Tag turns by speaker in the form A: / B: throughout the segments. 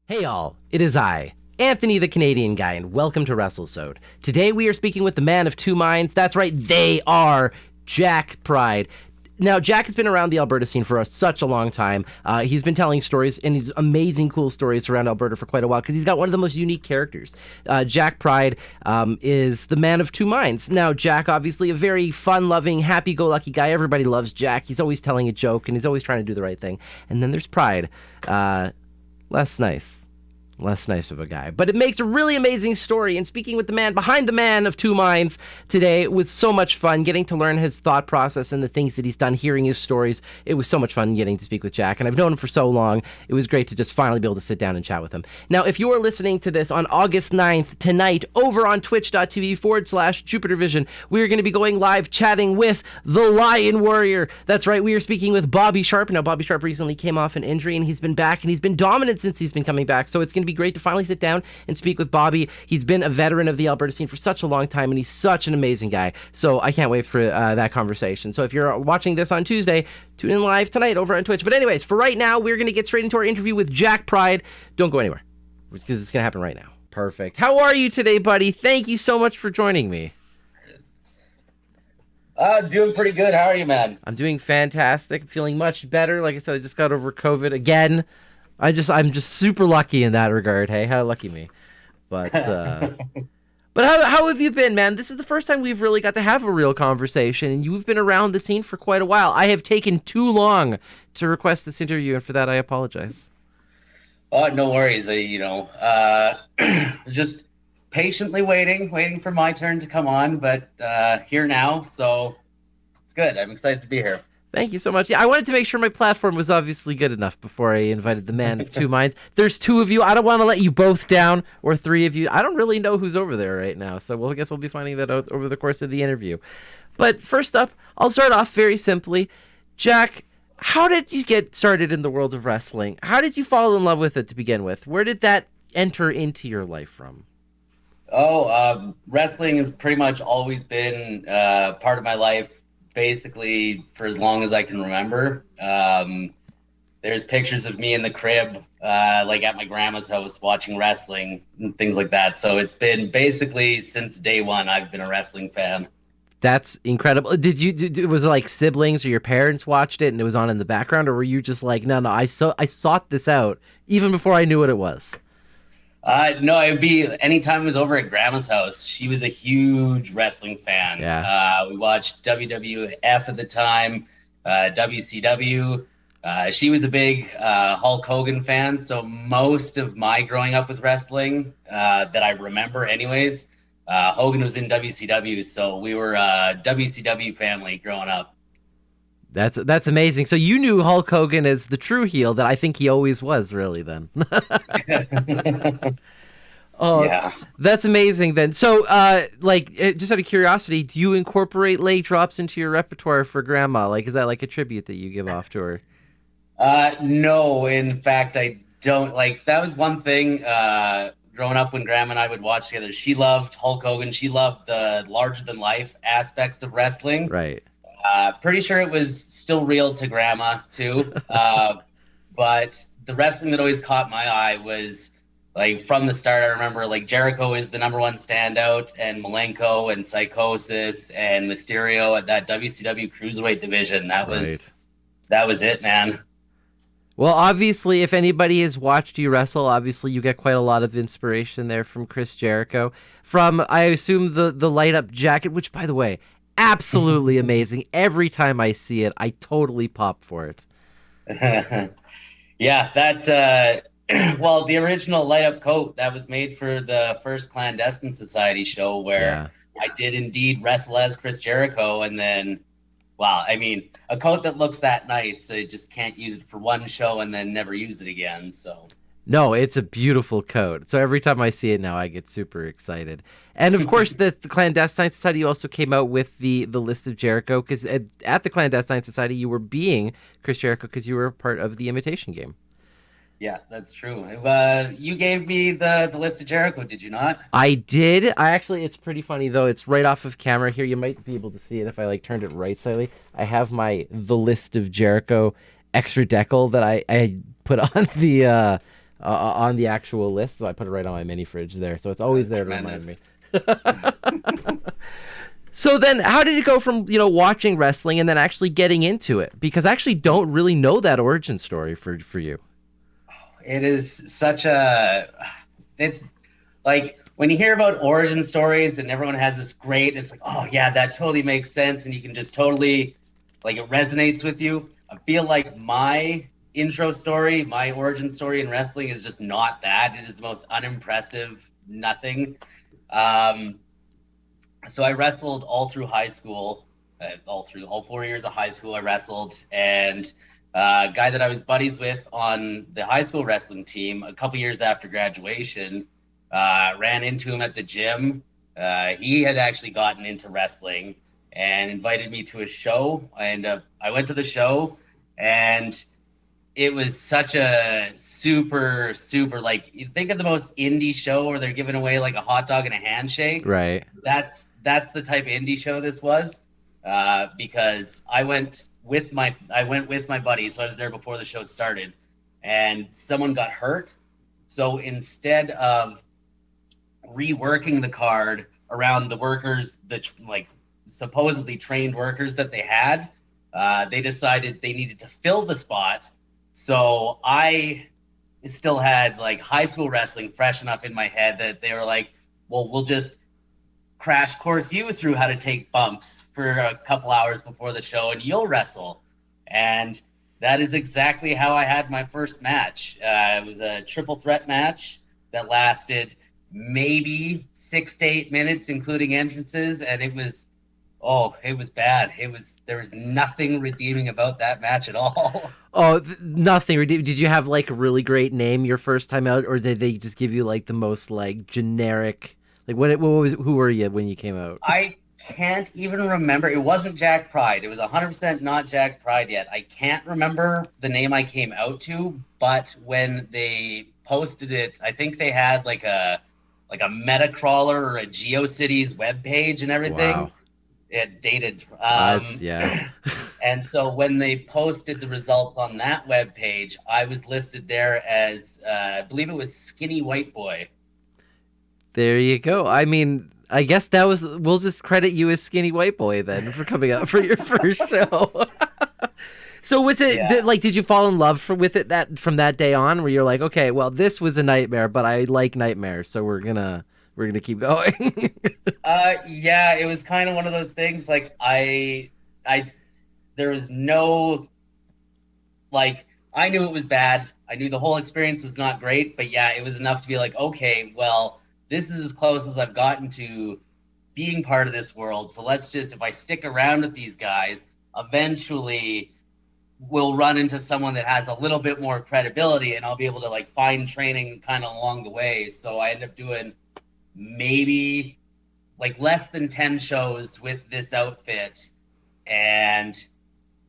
A: Hey y'all, it is I, Anthony the Canadian Guy, and welcome to Wrestlesode. Today we are speaking with the man of two minds. That's right, they are Jack Pride. Now, Jack has been around the Alberta scene for such a long time. He's been telling stories, and these amazing, cool stories around Alberta for quite a while, because he's got one of the most unique characters. Jack Pride is the man of two minds. Now, Jack, obviously a very fun-loving, happy-go-lucky guy. Everybody loves Jack. He's always telling a joke, and he's always trying to do the right thing. And then there's Pride. Less nice of a guy, but it makes a really amazing story. And speaking with the man behind the man of two minds today was so much fun getting to learn his thought process and the things that he's done, hearing his stories. It was so much fun getting to speak with Jack, and I've known him for so long. It was great to just finally be able to sit down and chat with him. Now, if you're listening to this on August 9th tonight over on twitch.tv/JupiterVision, we're going to be going live chatting with the Lion Warrior. That's right, we are speaking with Bobby Sharp. Now, Bobby Sharp recently came off an injury, and he's been back, and he's been dominant since he's been coming back. So it's going to be great to finally sit down and speak with Bobby. He's been a veteran of the Alberta scene for such a long time, and he's such an amazing guy. So I can't wait for that conversation. So if you're watching this on Tuesday, tune in live tonight over on Twitch. But anyways, for right now, we're going to get straight into our interview with Jack Pride. Don't go anywhere, because it's going to happen right now. Perfect. How are you today, buddy? Thank you so much for joining me.
B: Doing pretty good. How are you, man?
A: I'm doing fantastic. I'm feeling much better. Like I said, I just got over COVID again. I'm just super lucky in that regard. Hey, how lucky me. But but how have you been, man? This is the first time we've really got to have a real conversation, and you've been around the scene for quite a while. I have taken too long to request this interview, and for that I apologize.
B: Oh, no worries. Just patiently waiting for my turn to come on, but here now, so it's good. I'm excited to be here.
A: Thank you so much. Yeah, I wanted to make sure my platform was obviously good enough before I invited the man of two minds. There's two of you. I don't want to let you both down, or three of you. I don't really know who's over there right now, so I guess we'll be finding that out over the course of the interview. But first up, I'll start off very simply. Jack, how did you get started in the world of wrestling? How did you fall in love with it to begin with? Where did that enter into your life from?
B: Wrestling has pretty much always been part of my life, basically for as long as I can remember. There's pictures of me in the crib, like at my grandma's house watching wrestling and things like that. So it's been basically since day one, I've been a wrestling fan.
A: That's incredible. Was it like siblings or your parents watched it and it was on in the background, or were you just like, no, I sought this out even before I knew what it was?
B: No, it would be anytime I was over at grandma's house. She was a huge wrestling fan.
A: Yeah.
B: We watched WWF at the time, WCW. She was a big Hulk Hogan fan. So most of my growing up with wrestling that I remember anyways, Hogan was in WCW. So we were a WCW family growing up.
A: That's amazing. So you knew Hulk Hogan as the true heel that I think he always was, really, then. Oh, yeah. That's amazing, then. So, just out of curiosity, do you incorporate leg drops into your repertoire for Grandma? Like, is that like a tribute that you give off to her?
B: No, in fact, I don't. Like, that was one thing growing up when Grandma and I would watch together. She loved Hulk Hogan. She loved the larger-than-life aspects of wrestling.
A: Right.
B: Pretty sure it was still real to Grandma too. But the wrestling that always caught my eye was like from the start. I remember like Jericho is the number one standout, and Malenko and Psychosis and Mysterio at that WCW Cruiserweight division. That was it, man.
A: Well, obviously, if anybody has watched you wrestle, obviously you get quite a lot of inspiration there from Chris Jericho. From, I assume, the light up jacket, which, by the way, absolutely amazing. Every time I see it, I totally pop for it.
B: Yeah, that well, the original light up coat that was made for the first Clandestine Society show where I did indeed wrestle as Chris Jericho, and then wow, I mean, a coat that looks that nice, so you just can't use it for one show and then never use it again. So
A: no, it's a beautiful coat. So every time I see it now, I get super excited. And of course, the Clandestine Society also came out with the list of Jericho, because at the Clandestine Society, you were being Chris Jericho because you were part of the Imitation Game.
B: Yeah, that's true. You gave me the list of Jericho, did you not?
A: I did. It's pretty funny, though. It's right off of camera here. You might be able to see it if I turned it right slightly. I have the list of Jericho extra decal that I put on the on the actual list, so I put it right on my mini fridge there. So it's always there to remind me.
B: Tremendous.
A: So then, how did it go from watching wrestling and then actually getting into it? Because I actually don't really know that origin story for you.
B: It is such a. It's like when you hear about origin stories and everyone has this great. It's like, oh yeah, that totally makes sense, and you can just totally, like, it resonates with you. I feel like my intro story, my origin story in wrestling is just not that. It is the most unimpressive nothing. Um, so I wrestled all through high school, all 4 years of high school. I wrestled, and a guy that I was buddies with on the high school wrestling team, a couple years after graduation, ran into him at the gym. He had actually gotten into wrestling and invited me to a show, and I went to the show, and it was such a super, like, you think of the most indie show where they're giving away like a hot dog and a handshake.
A: Right.
B: That's the type of indie show this was, because I went with my buddy, so I was there before the show started, and someone got hurt. So instead of reworking the card around the workers, like supposedly trained workers that they had, they decided they needed to fill the spot. So I still had like high school wrestling fresh enough in my head that they were like, well, we'll just crash course you through how to take bumps for a couple hours before the show and you'll wrestle. And that is exactly how I had my first match. It was a triple threat match that lasted maybe 6 to 8 minutes, including entrances. And it was bad. There was nothing redeeming about that match at all.
A: Oh, nothing. Did you have like a really great name your first time out, or did they just give you like the most like generic? Like who were you when you came out?
B: I can't even remember. It wasn't Jack Pride. It was 100% not Jack Pride yet. I can't remember the name I came out to, but when they posted it, I think they had like a Metacrawler or a GeoCities webpage and everything.
A: Wow.
B: It dated.
A: Yeah.
B: And so when they posted the results on that webpage, I was listed there as, I believe it was Skinny White Boy.
A: There you go. I mean, I guess we'll just credit you as Skinny White Boy then for coming out for your first show. So was it did you fall in love with it from that day on, where you're like, okay, well, this was a nightmare, but I like nightmares, so we're gonna keep going.
B: Yeah, it was kind of one of those things. Like there was no, like, I knew it was bad. I knew the whole experience was not great, but yeah, it was enough to be like, okay, well, this is as close as I've gotten to being part of this world. So let's just, if I stick around with these guys, eventually we'll run into someone that has a little bit more credibility, and I'll be able to like find training kind of along the way. So I ended up doing maybe like less than 10 shows with this outfit, and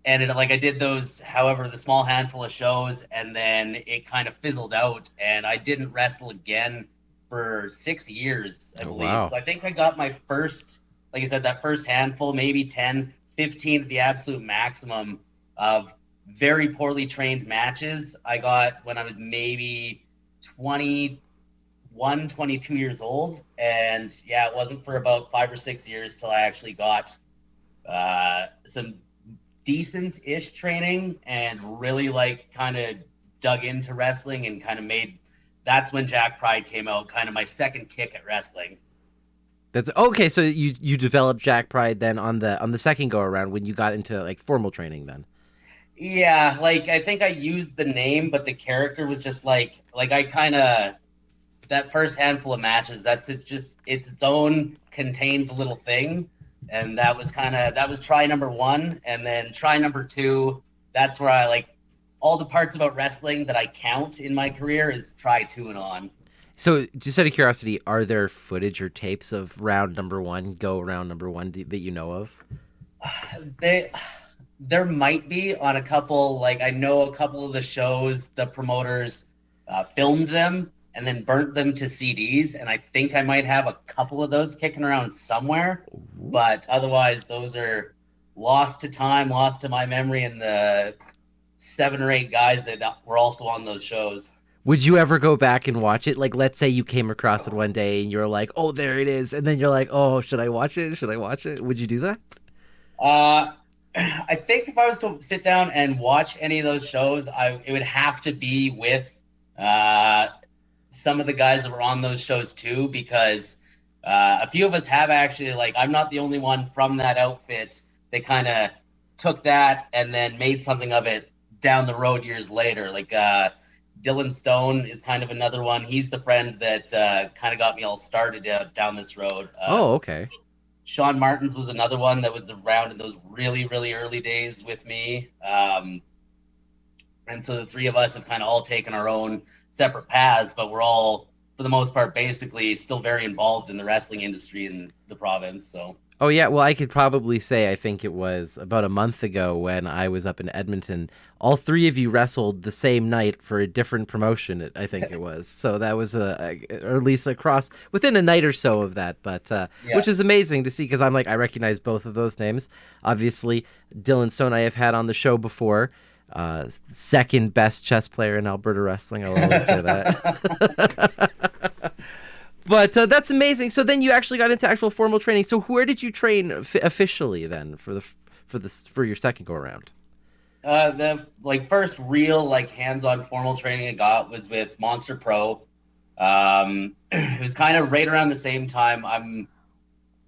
B: like I did those, however, the small handful of shows, and then it kind of fizzled out, and I didn't wrestle again for 6 years, I believe.
A: Wow.
B: So I think I got my first, like I said, that first handful, maybe 10, 15 at the absolute maximum of very poorly trained matches I got when I was maybe 21, 22 years old. And yeah, it wasn't for about 5 or 6 years till I actually got some decent-ish training and really like kind of dug into wrestling and kind of that's when Jack Pride came out, kind of my second kick at wrestling.
A: That's okay. So you developed Jack Pride then on the second go around when you got into like formal training then.
B: Yeah, like I think I used the name, but the character was just like I kind of, that first handful of matches, it's its own contained little thing. And that was try number one. And then try number two, that's where I like all the parts about wrestling that I count in my career is try 2 and on.
A: So just out of curiosity, are there footage or tapes of round number one that you know of?
B: There might be on a couple, like I know a couple of the shows, the promoters filmed them and then burnt them to CDs. And I think I might have a couple of those kicking around somewhere. But otherwise, those are lost to time, lost to my memory, and the 7 or 8 guys that were also on those shows.
A: Would you ever go back and watch it? Like, let's say you came across it one day and you're like, "Oh, there it is," and then you're like, "Oh, should I watch it? Should I watch it?" Would you do that?
B: Uh, I think if I was to sit down and watch any of those shows, it would have to be with uh, some of the guys that were on those shows too, because a few of us have actually, like, I'm not the only one from that outfit. They kind of took that and then made something of it down the road years later. Like Dylan Stone is kind of another one. He's the friend that kind of got me all started down this road.
A: Oh, okay.
B: Sean Martins was another one that was around in those really, really early days with me. And so the three of us have kind of all taken our own separate paths, but we're all, for the most part, basically still very involved in the wrestling industry in the province. So.
A: Oh yeah, well I could probably say I think it was about a month ago when I was up in Edmonton. All three of you wrestled the same night for a different promotion. I think it was. So that was or at least across within a night or so of that. But
B: Yeah.
A: which is amazing to see because I'm like I recognize both of those names. Obviously, Dylan Stone I have had on the show before. Second best chess player in Alberta wrestling. I'll always say that. But that's amazing. So then you actually got into actual formal training. So where did you train officially then for your second go around?
B: The first real hands-on formal training I got was with Monster Pro. It was kind of right around the same time. I'm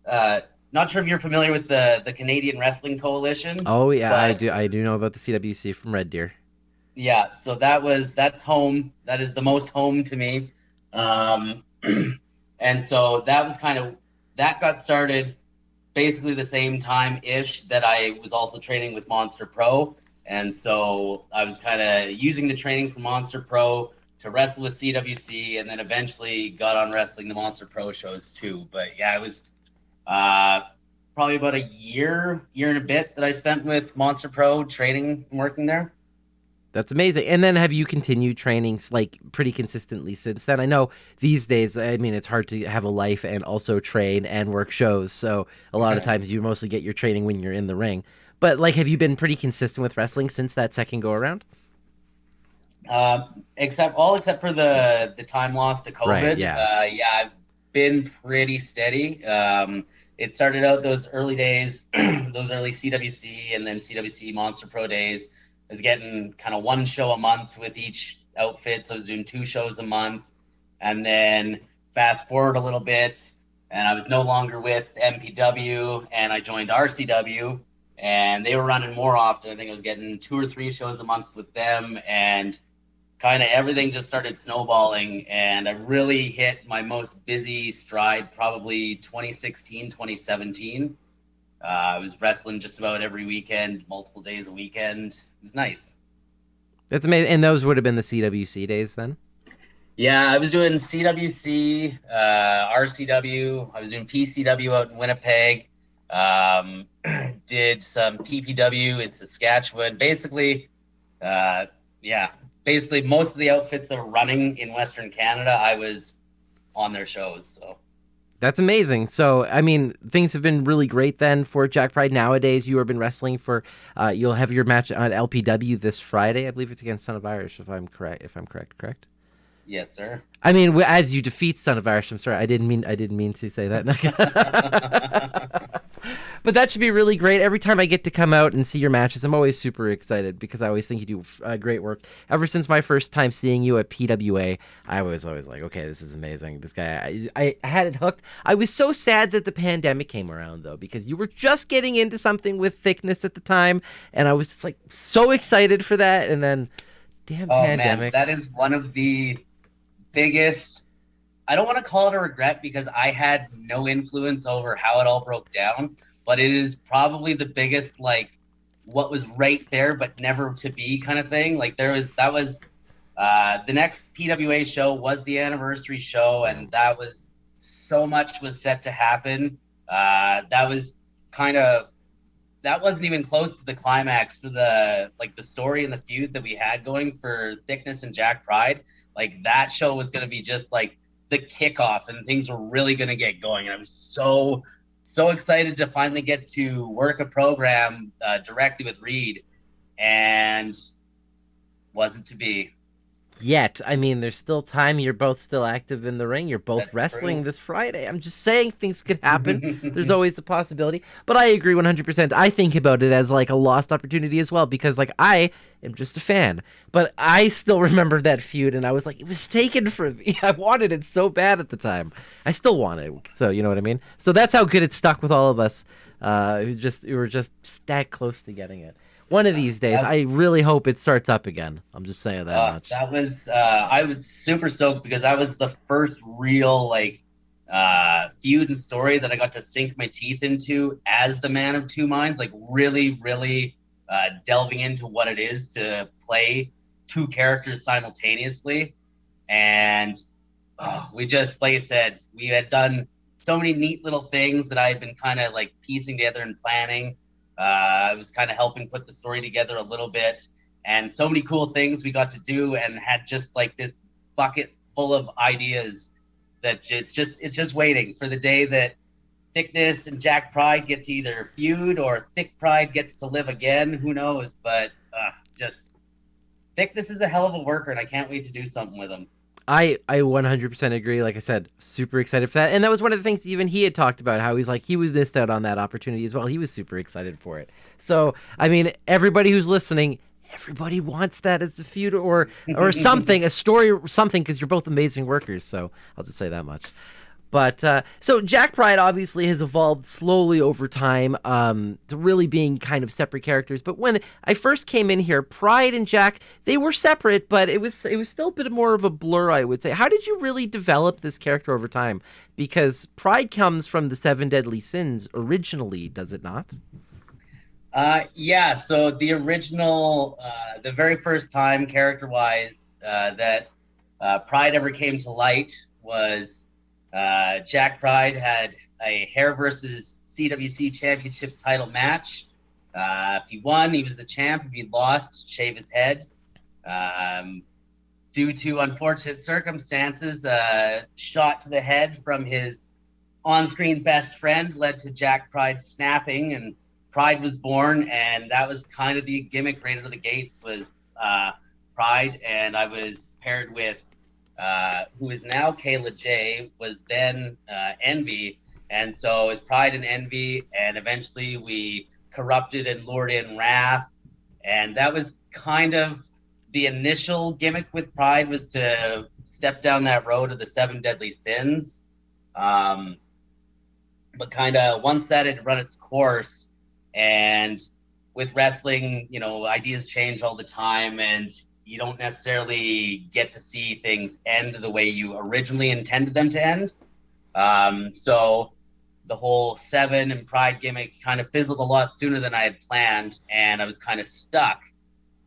B: not sure if you're familiar with the Canadian Wrestling Coalition.
A: Oh yeah, I do know about the CWC from Red Deer.
B: Yeah, so that's home. That is the most home to me. And so that got started basically the same time ish that I was also training with Monster Pro. And so I was kind of using the training from Monster Pro to wrestle with CWC, and then eventually got on wrestling the Monster Pro shows too. But yeah, it was probably about a year and a bit that I spent with Monster Pro training and working there.
A: That's amazing. And then have you continued training pretty consistently since then? I know these days, I mean, it's hard to have a life and also train and work shows. So a lot of times you mostly get your training when you're in the ring. But have you been pretty consistent with wrestling since that second go around?
B: Except for the time lost to COVID.
A: Right, yeah.
B: I've been pretty steady. It started out those early days, those early CWC and then CWC Monster Pro days. I was getting kind of one show a month with each outfit. So I was doing 2 shows a month. And then fast forward a little bit, and I was no longer with MPW, and I joined RCW, and they were running more often. I think I was getting 2 or 3 shows a month with them, and kind of everything just started snowballing. And I really hit my most busy stride probably 2016, 2017. I was wrestling just about every weekend, multiple days a weekend. It was nice.
A: That's amazing. And those would have been the CWC days then?
B: Yeah, I was doing CWC, RCW. I was doing PCW out in Winnipeg. Did some PPW in Saskatchewan. Basically, most of the outfits that were running in Western Canada, I was on their shows. So.
A: That's amazing. So, I mean, things have been really great then for Jack Pride. Nowadays, you have been wrestling for, you'll have your match on LPW this Friday. I believe it's against Son of Irish, if I'm correct?
B: Yes, sir.
A: I mean, as you defeat Son of Irish, I'm sorry, I didn't mean to say that. But that should be really great. Every time I get to come out and see your matches, I'm always super excited because I always think you do great work. Ever since my first time seeing you at PWA, I was always like, okay, this is amazing. This guy, I had it hooked. I was so sad that the pandemic came around, though, because you were just getting into something with thickness at the time, and I was just so excited for that, and then, damn pandemic.
B: Man, that is one of the biggest, I don't want to call it a regret because I had no influence over how it all broke down, but it is probably the biggest, what was right there but never to be kind of thing. The next PWA show was the anniversary show, and that was so much was set to happen. That wasn't even close to the climax for the story and the feud that we had going for Thickness and Jack Pride. That show was going to be just the kickoff, and things were really going to get going. And I was so excited to finally get to work a program directly with Reed, and wasn't to be.
A: yet. I mean, there's still time. You're both still active in the ring. You're both
B: That's
A: wrestling
B: true.
A: this Friday. I'm just saying things could happen. There's always the possibility. But I agree 100%. I think about it as like a lost opportunity as well because like I am just a fan. But I still remember that feud and I was like, it was taken from me. I wanted it so bad at the time. I still want it. So you know what I mean? So that's how good it stuck with all of us. We were just that close to getting it. One of these days,
B: That,
A: I really hope it starts up again. I'm just saying that much.
B: that was I was super stoked because that was the first real like feud and story that I got to sink my teeth into as the man of two minds. Like really delving into what it is to play two characters simultaneously, and we just like I said, we had done so many neat little things that I had been kind of like piecing together and planning. I was kind of helping put the story together a little bit, and so many cool things we got to do, and had just like this bucket full of ideas that it's just waiting for the day that Thickness and Jack Pride get to either feud or Thick Pride gets to live again. Who knows? But just Thickness is a hell of a worker, and I can't wait to do something with him.
A: I 100% agree. Like I said, super excited for that. And that was one of the things even he had talked about how he's like, he was missed out on that opportunity as well. He was super excited for it. So, I mean, everybody who's listening, everybody wants that as the feud or something, a story or something, because you're both amazing workers. So I'll just say that much. But so Jack Pride obviously has evolved slowly over time to really being kind of separate characters. But when I first came in here, Pride and Jack, they were separate, but it was still a bit more of a blur, I would say. How did you really develop this character over time? Because Pride comes from the Seven Deadly Sins originally, does it not?
B: Yeah, so the original, the very first time character-wise that Pride ever came to light was Jack Pride had a hair versus CWC championship title match. If he won, he was the champ. If he lost, shave his head. Due to unfortunate circumstances, shot to the head from his on-screen best friend led to Jack Pride snapping, and Pride was born. And that was kind of the gimmick right out of the gates was Pride, and I was paired with who is now Kayla J, was then Envy. And so it was Pride and Envy, and eventually we corrupted and lured in Wrath. And that was kind of the initial gimmick with Pride, was to step down that road of the Seven Deadly Sins. But kind of once that had run its course, and with wrestling, you know, ideas change all the time, and you don't necessarily get to see things end the way you originally intended them to end. So the whole Seven and Pride gimmick kind of fizzled a lot sooner than I had planned, and I was kind of stuck.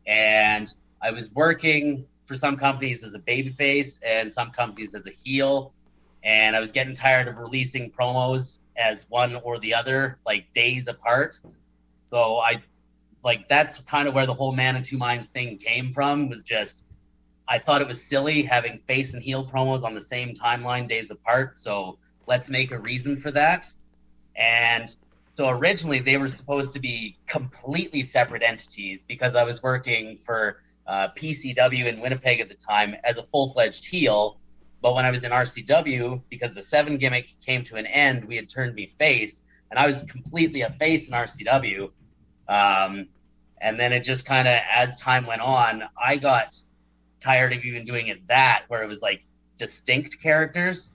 B: And I was working for some companies as a babyface and some companies as a heel, and I was getting tired of releasing promos as one or the other, like days apart. So that's kind of where the whole Man of Two Minds thing came from, was just, I thought it was silly having face and heel promos on the same timeline days apart. So let's make a reason for that. And so originally they were supposed to be completely separate entities, because I was working for PCW in Winnipeg at the time as a full-fledged heel. But when I was in RCW, because the Seven gimmick came to an end, we had turned me face, and I was completely a face in RCW. And then it just kind of, as time went on, I got tired of even doing it where it was like distinct characters.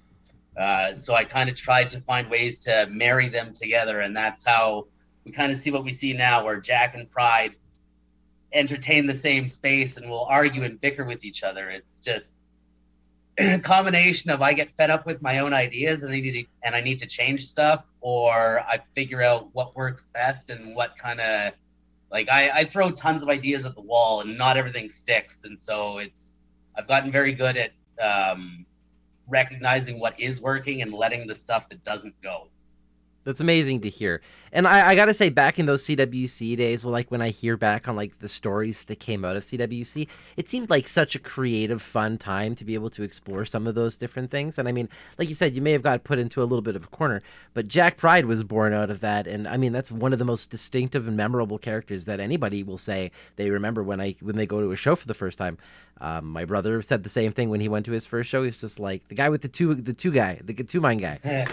B: So I kind of tried to find ways to marry them together. And that's how we kind of see what we see now, where Jack and Pride entertain the same space and will argue and bicker with each other. It's just a combination of, I get fed up with my own ideas and I need to change stuff, or I figure out what works best and what kind of, like, I throw tons of ideas at the wall and not everything sticks. And so I've gotten very good at recognizing what is working and letting the stuff that doesn't go.
A: That's amazing to hear. And I gotta say, back in those CWC days, well, like when I hear back on like the stories that came out of CWC, it seemed like such a creative, fun time to be able to explore some of those different things. And I mean, like you said, you may have got put into a little bit of a corner, but Jack Pride was born out of that. And I mean, that's one of the most distinctive and memorable characters that anybody will say they remember when they go to a show for the first time. My brother said the same thing when he went to his first show. He's just like the guy with the two mind guy.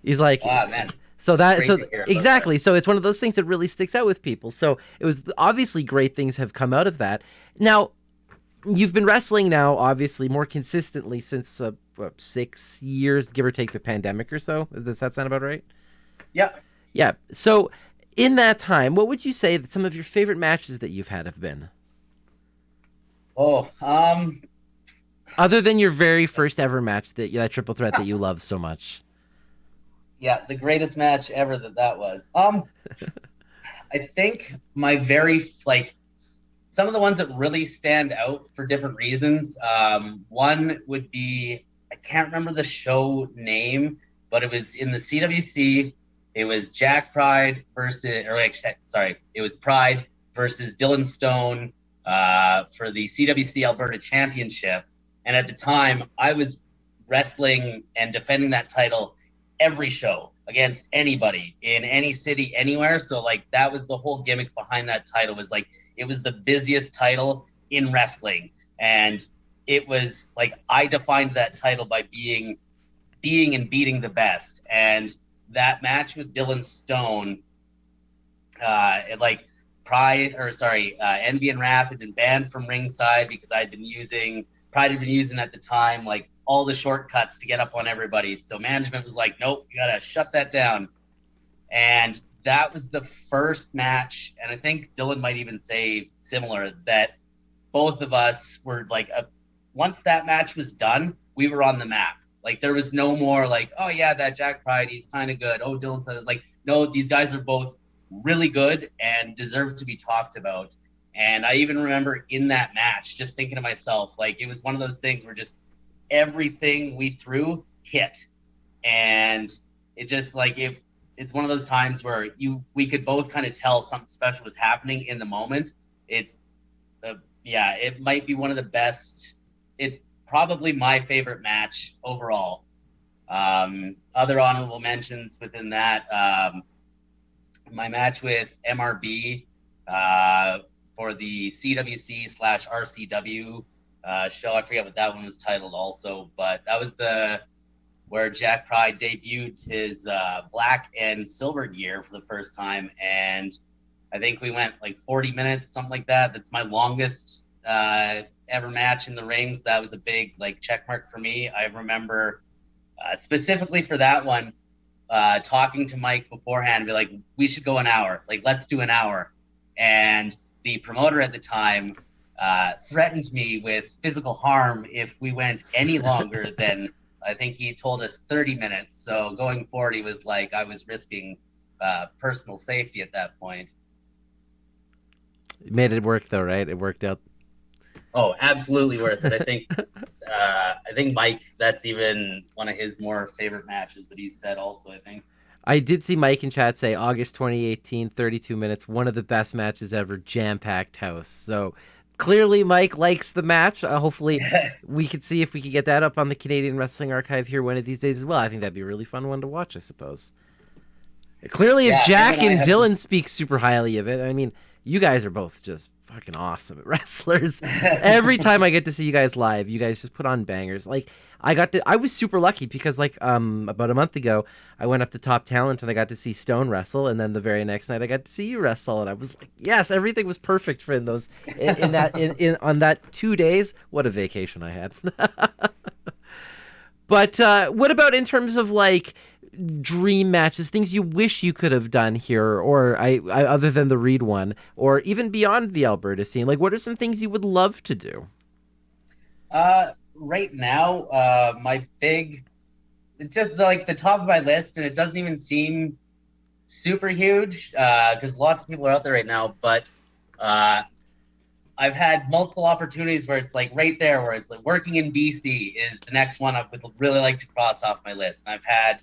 A: He's like,
B: Ah, man, great
A: so
B: to hear about that.
A: exactly. So it's one of those things that really sticks out with people. So it was obviously great things have come out of that. Now, you've been wrestling now, obviously, more consistently since 6 years, give or take the pandemic or so. Does that sound about right?
B: Yeah.
A: Yeah. So in that time, what would you say that some of your favorite matches that you've had have been?
B: Oh,
A: Other than your very first ever match, that triple threat that you love so much.
B: yeah, the greatest match ever that was. I think my very like some of the ones that really stand out for different reasons. One would be I can't remember the show name, but it was in the CWC. It was Jack Pride versus, or like, sorry, it was Pride versus Dylan Stone for the CWC Alberta Championship. And at the time, I was wrestling and defending that title every show against anybody in any city, anywhere. So like that was the whole gimmick behind that title, was like it was the busiest title in wrestling. And it was like I defined that title by being and beating the best. And that match with Dylan Stone, Envy and Wrath had been banned from ringside because Pride had been using at the time like all the shortcuts to get up on everybody. So management was like, nope, you gotta shut that down. And that was the first match, and I think Dylan might even say similar, that both of us were like, once that match was done, we were on the map. Like there was no more like, oh yeah, that Jack Pride, he's kind of good. Oh, Dylan said it's like, no, these guys are both really good and deserve to be talked about. And I even remember in that match just thinking to myself, like it was one of those things where just everything we threw hit. And it just like it's one of those times where we could both kind of tell something special was happening in the moment. It's it might be one of the best. It's probably my favorite match overall. Other honorable mentions within that, my match with MRB for the CWC/RCW show. I forget what that one was titled also, but that was where Jack Pride debuted his black and silver gear for the first time. And I think we went like 40 minutes, something like that. That's my longest ever match in the rings. That was a big like check mark for me. I remember specifically for that one, talking to Mike beforehand, be like, we should go an hour. Like, let's do an hour. And the promoter at the time threatened me with physical harm if we went any longer than, I think he told us 30 minutes. So going forward, he was like, I was risking personal safety at that point.
A: It made it work though, right? It worked out.
B: Oh, absolutely worth it. I think Mike, that's even one of his more favorite matches that he's said also, I think.
A: I did see Mike in chat say August 2018, 32 minutes, one of the best matches ever, jam-packed house. So clearly Mike likes the match. Hopefully we could see if we could get that up on the Canadian Wrestling Archive here one of these days as well. I think that'd be a really fun one to watch, I suppose. Clearly, if Jack and Dylan speak super highly of it, I mean, you guys are both just fucking awesome at wrestlers. Every time I get to see you guys live, you guys just put on bangers. Like I was super lucky because like about a month ago, I went up to Top Talent and I got to see Stone wrestle, and then the very next night I got to see you wrestle, and I was like, yes, everything was perfect for on that 2 days. What a vacation I had. But what about in terms of like dream matches, things you wish you could have done here, or I other than the Reed one, or even beyond the Alberta scene? Like, what are some things you would love to do?
B: Right now, it's just like the top of my list, and it doesn't even seem super huge because lots of people are out there right now. But I've had multiple opportunities where it's like right there, where it's like working in BC is the next one I would really like to cross off my list. And I've had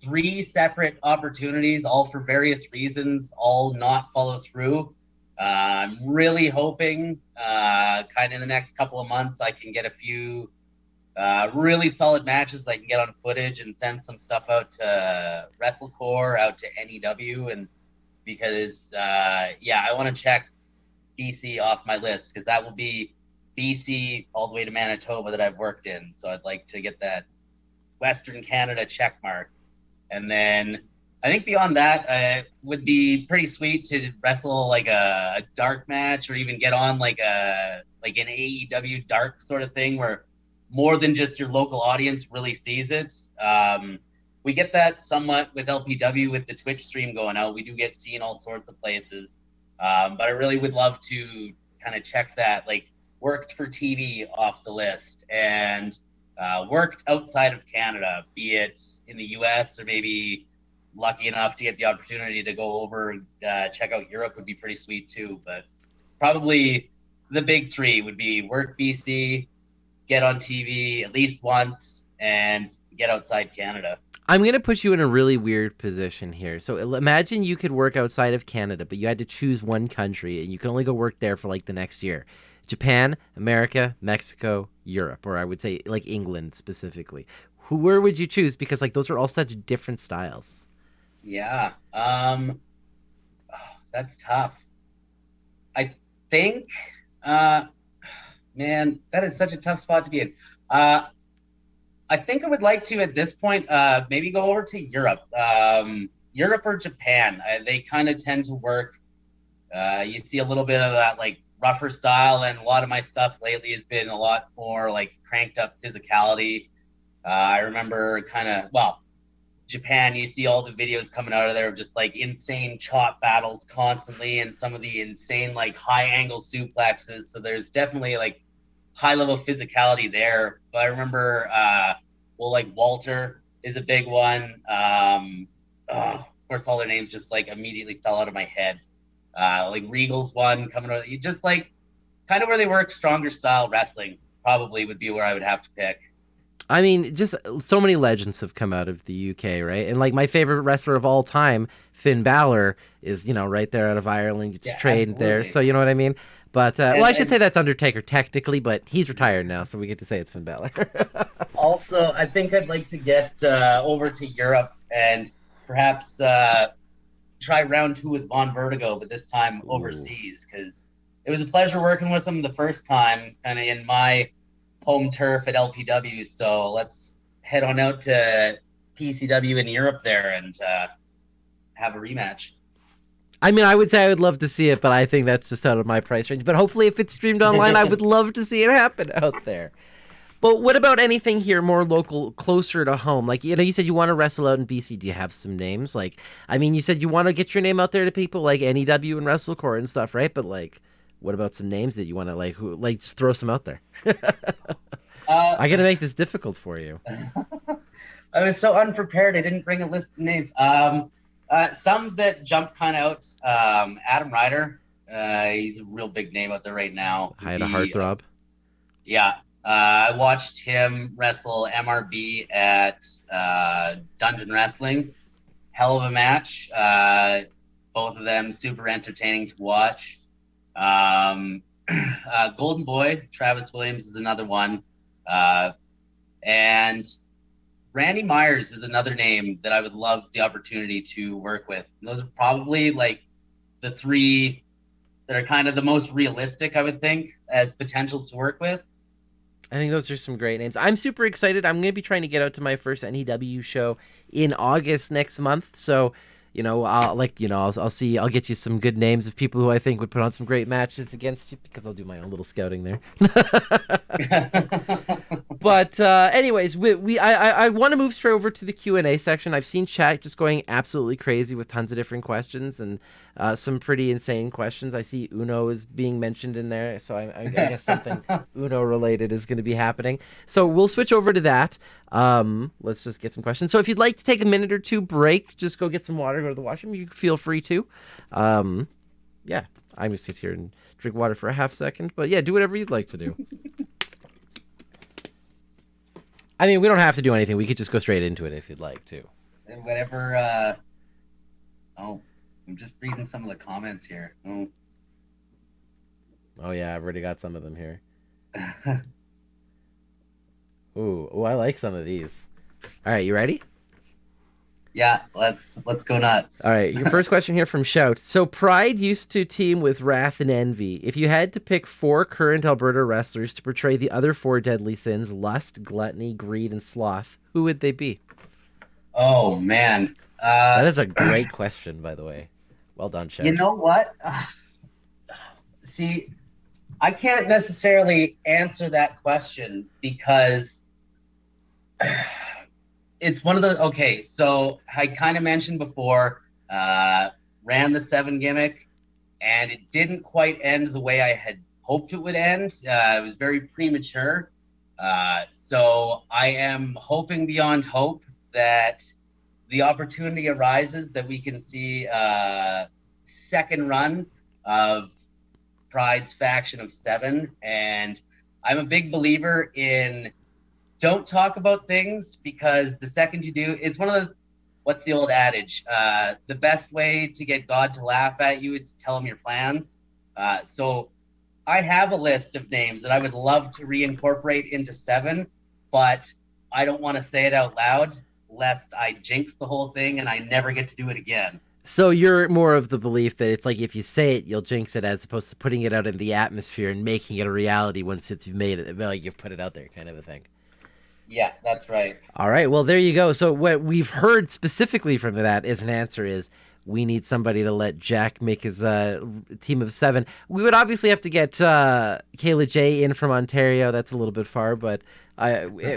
B: 3 separate opportunities, all for various reasons, all not follow through. I'm really hoping kind of in the next couple of months I can get a few really solid matches that I can get on footage and send some stuff out to WrestleCore, out to NEW, and because I want to check BC off my list, because that will be BC all the way to Manitoba that I've worked in. So I'd like to get that Western Canada check mark. And then I think beyond that, would be pretty sweet to wrestle like a dark match, or even get on like an AEW dark sort of thing where more than just your local audience really sees it. We get that somewhat with LPW with the Twitch stream going out. We do get seen all sorts of places. But I really would love to kind of check that, like worked for TV off the list, and worked outside of Canada, be it in the US or maybe lucky enough to get the opportunity to go over and check out Europe would be pretty sweet too. But probably the big three would be work BC, get on TV at least once, and get outside Canada.
A: I'm going to put you in a really weird position here. So imagine you could work outside of Canada, but you had to choose one country, and you can only go work there for like the next year. Japan, America, Mexico, Europe, or I would say like England specifically. Where would you choose? Because like those are all such different styles.
B: Yeah. That's tough. I think, man, that is such a tough spot to be in. I think I would like to, at this point, maybe go over to Europe. Europe or Japan. They kind of tend to work. You see a little bit of that like rougher style, and a lot of my stuff lately has been a lot more like cranked up physicality. I remember Japan, you see all the videos coming out of there of just like insane chop battles constantly, and some of the insane like high angle suplexes. So there's definitely like high level physicality there. But I remember, like Walter is a big one. Of course, all their names just like immediately fell out of my head. Like Regal's one coming out. You just like kind of where they work stronger style wrestling probably would be where I would have to pick.
A: I mean, just so many legends have come out of the UK, right? And like my favorite wrestler of all time, Finn Balor, is, right there out of Ireland. It's trained there. So you know what I mean? But, I should say that's Undertaker technically, but he's retired now, so we get to say it's Finn Balor.
B: Also, I think I'd like to get over to Europe and perhaps try round 2 with Von Vertigo, but this time overseas, because it was a pleasure working with him the first time, kind of in my home turf at LPW. So let's head on out to PCW in Europe there and have a rematch.
A: I mean, I would say I would love to see it, but I think that's just out of my price range. But hopefully if it's streamed online, I would love to see it happen out there. But what about anything here more local, closer to home? Like, you said you want to wrestle out in BC. Do you have some names? Like, I mean, you said you want to get your name out there to people like NEW and WrestleCore and stuff, right? But like, what about some names that you want to just throw some out there? I got to make this difficult for you.
B: I was so unprepared. I didn't bring a list of names. Some that jump kind of out. Adam Ryder. He's a real big name out there right now.
A: I had a heartthrob.
B: Yeah. I watched him wrestle MRB at Dungeon Wrestling. Hell of a match. Both of them super entertaining to watch. Golden Boy, Travis Williams is another one. And Randy Myers is another name that I would love the opportunity to work with. And those are probably like the 3 that are kind of the most realistic, I would think, as potentials to work with.
A: I think those are some great names. I'm super excited. I'm going to be trying to get out to my first NEW show in August next month. So, I'll see. I'll get you some good names of people who I think would put on some great matches against you, because I'll do my own little scouting there. But anyways, I want to move straight over to the Q&A section. I've seen chat just going absolutely crazy with tons of different questions and some pretty insane questions. I see Uno is being mentioned in there, so I guess something Uno related is going to be happening. So we'll switch over to that. Let's just get some questions. So if you'd like to take a minute or two break, just go get some water, go to the washroom, you feel free to. Yeah, I'm just sit here and drink water for a half second, but yeah, do whatever you'd like to do. I mean, we don't have to do anything. We could just go straight into it if you'd like to.
B: And whatever. I'm just reading some of the comments here.
A: Oh yeah, I've already got some of them here. Ooh, I like some of these. All right, you ready?
B: Yeah, let's go nuts.
A: All right, your first question here from Shout. So Pride used to team with Wrath and Envy. If you had to pick 4 current Alberta wrestlers to portray the other 4 deadly sins, lust, gluttony, greed, and sloth, who would they be?
B: Oh man.
A: That is a great question, by the way. Well done, Shout.
B: You know what? See, I can't necessarily answer that question because it's one of the okay. So I kind of mentioned before, ran the 7 gimmick, and it didn't quite end the way I had hoped it would end. It was very premature. So I am hoping beyond hope that the opportunity arises that we can see a second run of Pride's faction of 7. And I'm a big believer in don't talk about things, because the second you do, it's one of the, what's the old adage? The best way to get God to laugh at you is to tell him your plans. So I have a list of names that I would love to reincorporate into 7, but I don't want to say it out loud lest I jinx the whole thing and I never get to do it again.
A: So you're more of the belief that it's like if you say it, you'll jinx it, as opposed to putting it out in the atmosphere and making it a reality once you've made it, like you've put it out there, kind of a thing.
B: Yeah, that's right.
A: All right, well, there you go. So what we've heard specifically from that is an answer is we need somebody to let Jack make his team of 7. We would obviously have to get Kayla J in from Ontario. That's a little bit far, but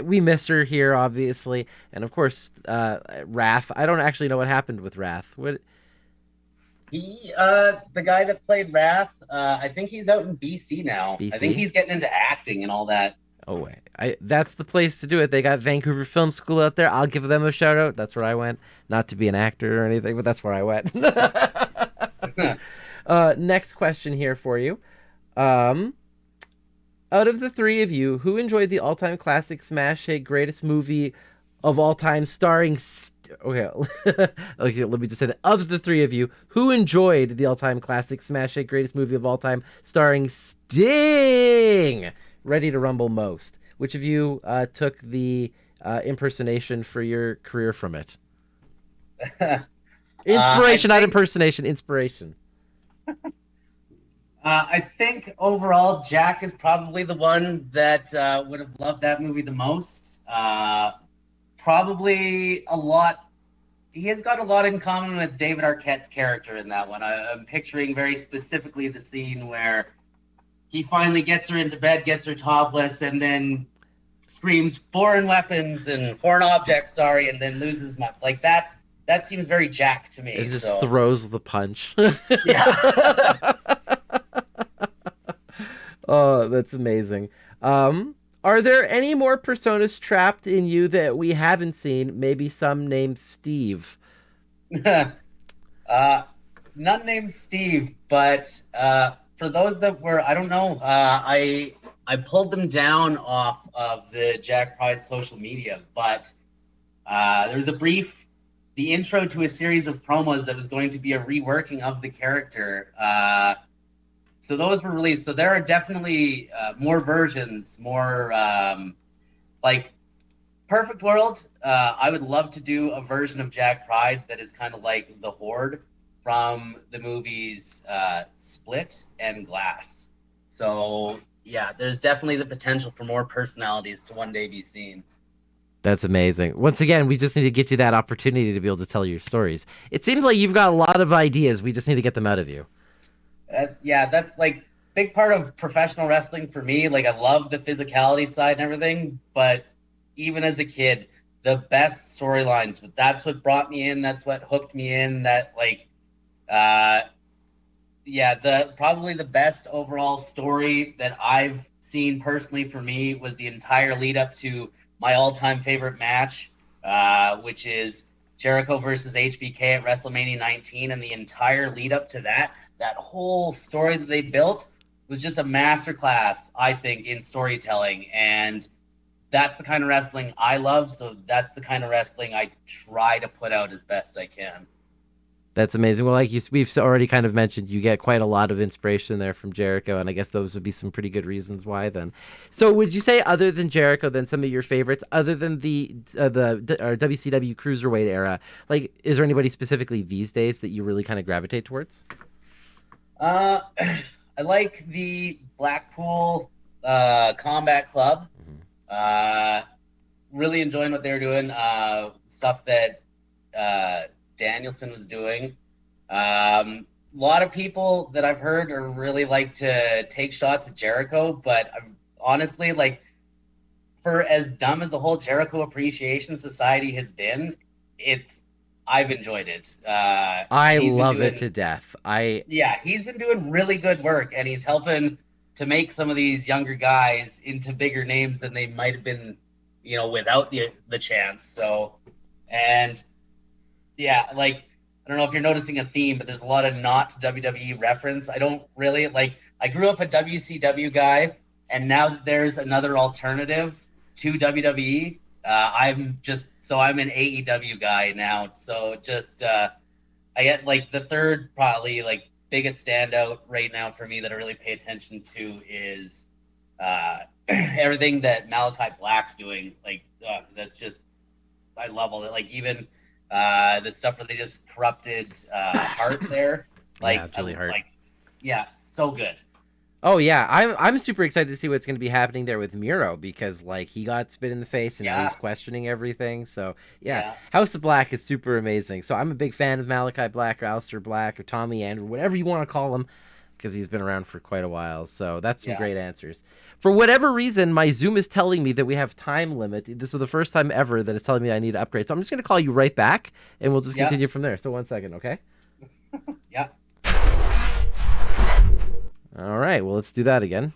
A: we miss her here, obviously. And, of course, Wrath. I don't actually know what happened with Wrath. What?
B: He, the guy that played Wrath, I think he's out in BC now.
A: BC?
B: I think he's getting into acting and all that.
A: Oh, wait. That's the place to do it. They got Vancouver Film School out there. I'll give them a shout out. That's where I went. Not to be an actor or anything, but that's where I went. Next question here for you. Out of the 3 of you, who enjoyed the all-time classic smash hit greatest movie of all time starring... Okay, let me just say that. Of the 3 of you, who enjoyed the all-time classic smash hit greatest movie of all time starring Sting? Ready to Rumble most. Which of you took the impersonation for your career from it? Inspiration, not impersonation. Inspiration.
B: I think overall, Jack is probably the one that would have loved that movie the most. Probably a lot. He has got a lot in common with David Arquette's character in that one. I'm picturing very specifically the scene where he finally gets her into bed, gets her topless, and then screams foreign weapons and foreign objects, sorry, and then loses my... Like, that seems very Jack to me.
A: It just throws the punch.
B: Yeah.
A: Oh, that's amazing. Are there any more personas trapped in you that we haven't seen? Maybe some named Steve.
B: None named Steve, but for those that were, I don't know, I pulled them down off of the Jack Pride social media, but there was the intro to a series of promos that was going to be a reworking of the character. So those were released. So there are definitely more versions, more like Perfect World. I would love to do a version of Jack Pride that is kind of like the Horde from the movies Split and Glass. So yeah, there's definitely the potential for more personalities to one day be seen.
A: That's amazing. Once again, we just need to get you that opportunity to be able to tell your stories. It seems like you've got a lot of ideas. We just need to get them out of you.
B: Yeah, that's like big part of professional wrestling for me. Like, I love the physicality side and everything, but even as a kid, the best storylines, that's what brought me in. That's what hooked me in. That like, probably the best overall story that I've seen personally for me was the entire lead up to my all-time favorite match, which is Jericho versus HBK at WrestleMania 19, and the entire lead up to that whole story that they built was just a masterclass, I think, in storytelling. And that's the kind of wrestling I love, so that's the kind of wrestling I try to put out as best I can.
A: That's amazing. Well, we've already kind of mentioned, you get quite a lot of inspiration there from Jericho, and I guess those would be some pretty good reasons why. Then, so would you say other than Jericho, then some of your favorites, other than the WCW cruiserweight era, like is there anybody specifically these days that you really kind of gravitate towards?
B: Uh, I like the Blackpool Combat Club. Uh, really enjoying what they're doing. Stuff that Danielson was doing. A lot of people that I've heard are really like to take shots at Jericho, but honestly, like for as dumb as the whole Jericho Appreciation Society has been, I've enjoyed it.
A: I love it to death.
B: Yeah, he's been doing really good work, and he's helping to make some of these younger guys into bigger names than they might have been, without the chance. So, and yeah, like I don't know if you're noticing a theme, but there's a lot of not WWE reference. I don't really like. I grew up a WCW guy, and now that there's another alternative to WWE, I'm an AEW guy now. So just I get like the third probably like biggest standout right now for me that I really pay attention to is everything that Malachi Black's doing. Like that's just I love all that. Like even the stuff where they just corrupted Hart there. Like
A: yeah, Julie Hart.
B: Like yeah, so good.
A: Oh yeah, I'm super excited to see what's going to be happening there with Miro because like he got spit in the face and now he's questioning everything. So yeah, House of Black is super amazing. So I'm a big fan of Malachi Black or Aleister Black or Tommy Andrew, whatever you want to call him, because he's been around for quite a while. So that's some great answers. For whatever reason, my Zoom is telling me that we have time limit. This is the first time ever that it's telling me I need to upgrade. So I'm just going to call you right back and we'll just continue from there. So 1 second, okay?
B: Yeah.
A: All right, well, let's do that again.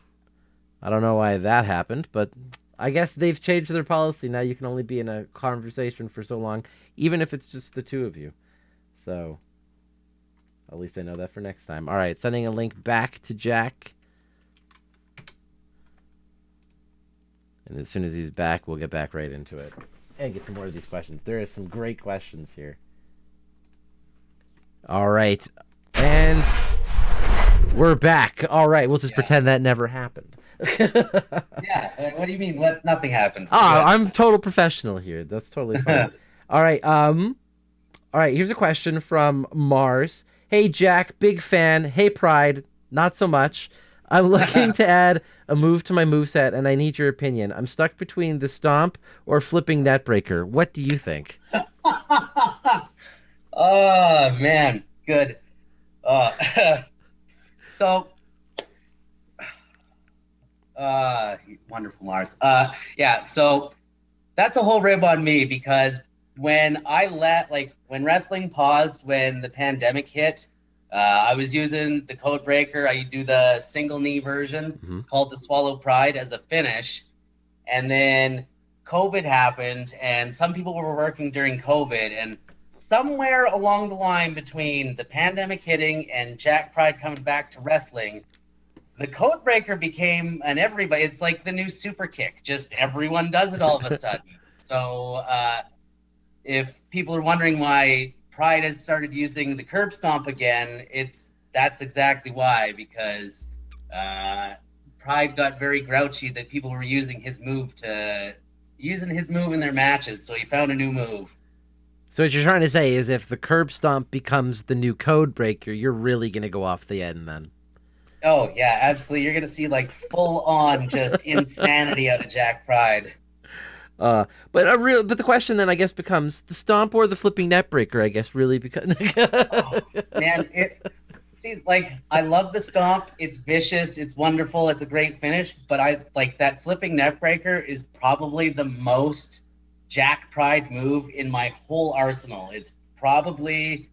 A: I don't know why that happened, but I guess they've changed their policy. Now you can only be in a conversation for so long, even if it's just the two of you. So at least I know that for next time. All right, sending a link back to Jack. And as soon as he's back, we'll get back right into it and get some more of these questions. There are some great questions here. All right, and we're back. All right, we'll just pretend that never happened.
B: Yeah, what do you mean? What? Nothing happened.
A: I'm total professional here. That's totally fine. All right. All right. Here's a question from Mars. Hey Jack, big fan. Hey Pride, not so much. I'm looking to add a move to my moveset, and I need your opinion. I'm stuck between the stomp or flipping netbreaker. What do you think?
B: Oh man, good. So, wonderful Mars. Yeah, so that's a whole rib on me because when when wrestling paused, when the pandemic hit, I was using the code breaker. I do the single knee version called the Swallow Pride as a finish. And then COVID happened and some people were working during COVID, and somewhere along the line between the pandemic hitting and Jack Pride coming back to wrestling, the code breaker became it's like the new super kick. Just everyone does it all of a sudden. So if people are wondering why Pride has started using the curb stomp again, that's exactly why, because Pride got very grouchy that people were using his move in their matches. So he found a new move.
A: So what you're trying to say is if the curb stomp becomes the new code breaker, you're really going to go off the end then.
B: Oh, yeah, absolutely. You're going to see like full on just insanity out of Jack Pride.
A: But the question then I guess becomes the stomp or the flipping net breaker, I guess, really because
B: man, I love the stomp. It's vicious, it's wonderful, it's a great finish, but I like that flipping net breaker is probably the most Jack Pride move in my whole arsenal. It's probably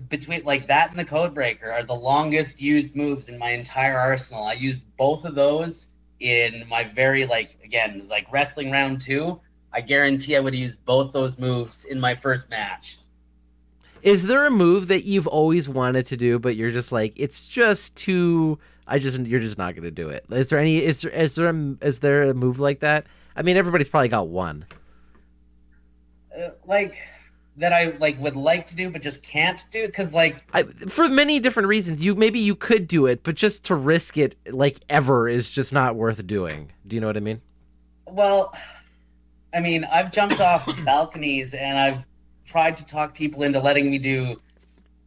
B: between like that and the code breaker are the longest used moves in my entire arsenal. I used both of those in my very wrestling round 2. I guarantee I would use both those moves in my first match.
A: Is there a move that you've always wanted to do, but you're just like, it's just too, you're just not going to do it? Is there a move like that? I mean, everybody's probably got one.
B: that I like would like to do but just can't do? Because like,
A: For many different reasons, maybe you could do it, but just to risk it like ever is just not worth doing. Do you know what I mean?
B: well, I mean, I've jumped off balconies and I've tried to talk people into letting me do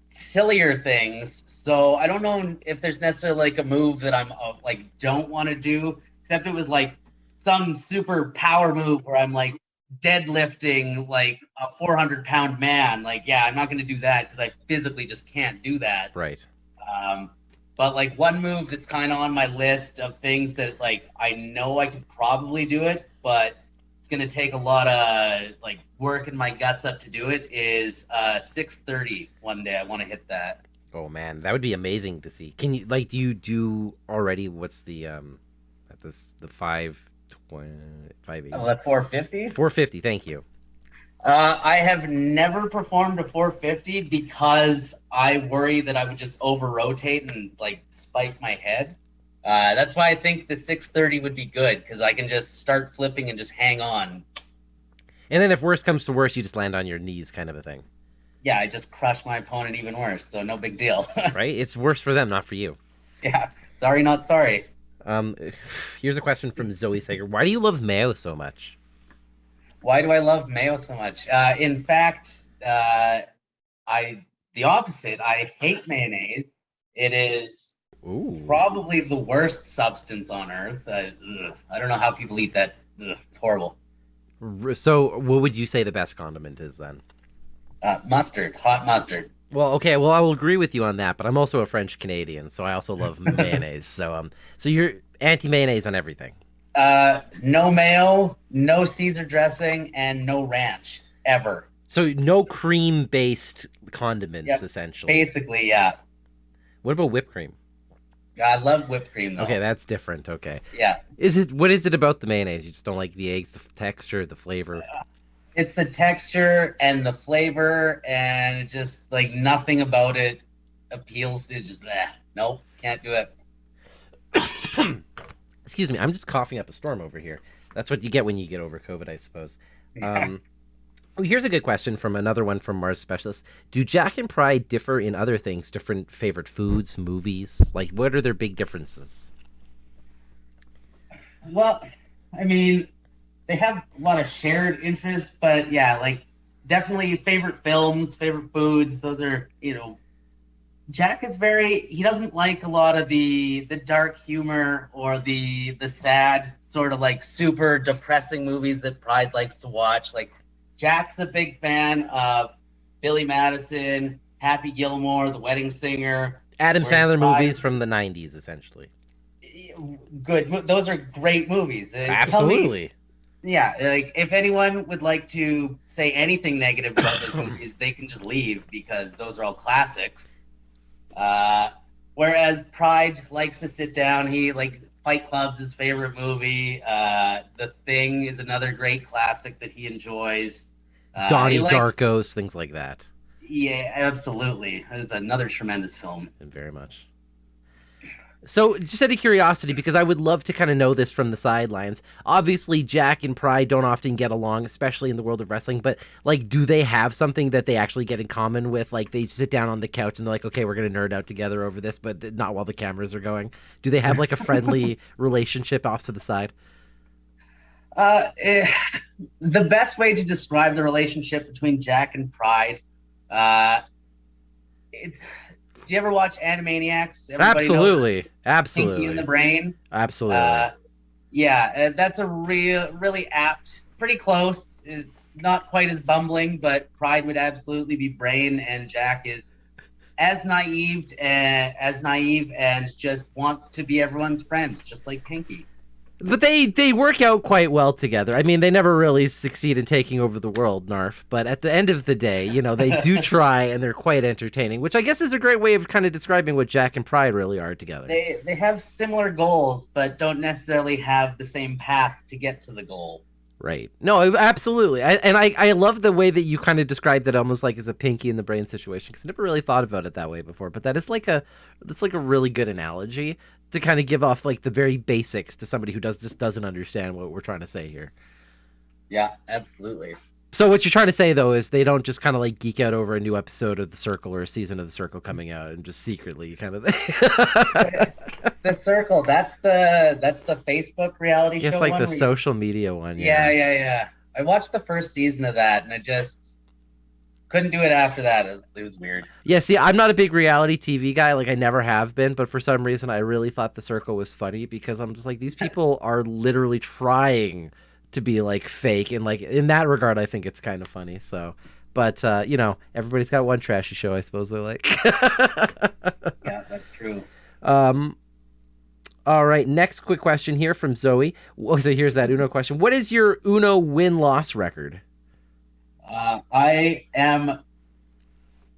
B: sillier things. So I don't know if there's necessarily like a move that I'm like don't want to do, except it was like some super power move where I'm like deadlifting like a 400-pound man. Like, yeah, I'm not going to do that because I physically just can't do that.
A: Right.
B: But like one move that's kind of on my list of things that like I know I could probably do it, but it's gonna take a lot of like working my guts up to do it is 630 one day. I want to hit that.
A: Oh man, that would be amazing to see. Can you like do you do already? What's the at this the 520
B: Oh, at 450?
A: 450? Thank you.
B: I have never performed a 450 because I worry that I would just over rotate and like spike my head. That's why I think the 630 would be good because I can just start flipping and just hang on.
A: And then if worse comes to worse, you just land on your knees, kind of a thing.
B: Yeah, I just crush my opponent even worse, so no big deal.
A: Right? It's worse for them, not for you.
B: Yeah, sorry, not sorry.
A: Here's a question from Zoe Sager. Why do you love mayo so much?
B: Why do I love mayo so much? In fact, the opposite. I hate mayonnaise. It is probably the worst substance on earth. I don't know how people eat that. It's horrible.
A: So, what would you say the best condiment is then?
B: Mustard, hot mustard.
A: Well, okay. Well, I will agree with you on that, but I'm also a French Canadian, so I also love mayonnaise. So you're anti mayonnaise on everything.
B: No mayo, no Caesar dressing, and no ranch ever.
A: So no cream-based condiments,
B: Yep.
A: essentially.
B: Basically, yeah.
A: What about whipped cream?
B: I love whipped cream though.
A: Okay, that's different. Okay.
B: Yeah.
A: What is it about the mayonnaise? You just don't like the eggs, the texture, the flavor?
B: It's the texture and the flavor, and just like nothing about it appeals. It's just nope, can't do it.
A: Excuse me, I'm just coughing up a storm over here. That's what you get when you get over COVID, I suppose. Here's a good question from another one from Mars Specialist. Do Jack and Pride differ in other things? Different favorite foods, movies? Like, what are their big differences?
B: Well, I mean, they have a lot of shared interests, but yeah, like definitely favorite films, favorite foods. Those are, Jack is he doesn't like a lot of the dark humor or the sad sort of like super depressing movies that Pride likes to watch. Like Jack's a big fan of Billy Madison, Happy Gilmore, The Wedding Singer.
A: Adam Sandler movies from the 90s, essentially.
B: Good. Those are great movies.
A: Absolutely.
B: Yeah, like if anyone would like to say anything negative about those movies, they can just leave because those are all classics. Whereas Pride likes to sit down. He like Fight Club's his favorite movie. The Thing is another great classic that he enjoys.
A: Donnie Darko's, things like that.
B: Yeah, absolutely. It's another tremendous film.
A: And very much. So, just out of curiosity, because I would love to kind of know this from the sidelines. Obviously, Jack and Pride don't often get along, especially in the world of wrestling. But, like, do they have something that they actually get in common with? Like, they sit down on the couch and they're like, okay, we're going to nerd out together over this, but not while the cameras are going. Do they have, like, a friendly relationship off to the side?
B: The best way to describe the relationship between Jack and Pride, do you ever watch Animaniacs?
A: Absolutely.
B: Pinky in the Brain.
A: Absolutely.
B: Yeah, that's a really apt, pretty close. Not quite as bumbling, but Pride would absolutely be Brain, and Jack is as naive and just wants to be everyone's friend, just like Pinky.
A: But they work out quite well together. I mean, they never really succeed in taking over the world, Narf. But at the end of the day, they do try, and they're quite entertaining, which I guess is a great way of kind of describing what Jack and Pride really are together.
B: They have similar goals, but don't necessarily have the same path to get to the goal.
A: Right. No, absolutely. I love the way that you kind of described it almost like as a Pinky in the Brain situation, because I never really thought about it that way before. But that's like a really good analogy to kind of give off like the very basics to somebody who just doesn't understand what we're trying to say here.
B: Yeah, absolutely.
A: So what you're trying to say though is they don't just kind of like geek out over a new episode of The Circle or a season of The Circle coming out and just secretly kind of.
B: The Circle, that's the Facebook reality show.
A: It's like
B: one
A: the social media one.
B: Yeah. I watched the first season of that, and I just couldn't do it after that. It was weird.
A: Yeah, see, I'm not a big reality TV guy. Like, I never have been. But for some reason, I really thought The Circle was funny because I'm just like, these people are literally trying to be, like, fake. And, like, in that regard, I think it's kind of funny. So, but, you know, everybody's got one trashy show, I suppose they like.
B: Yeah, that's true.
A: All right, next quick question here from Zoe. So here's that Uno question. What is your Uno win-loss record?
B: I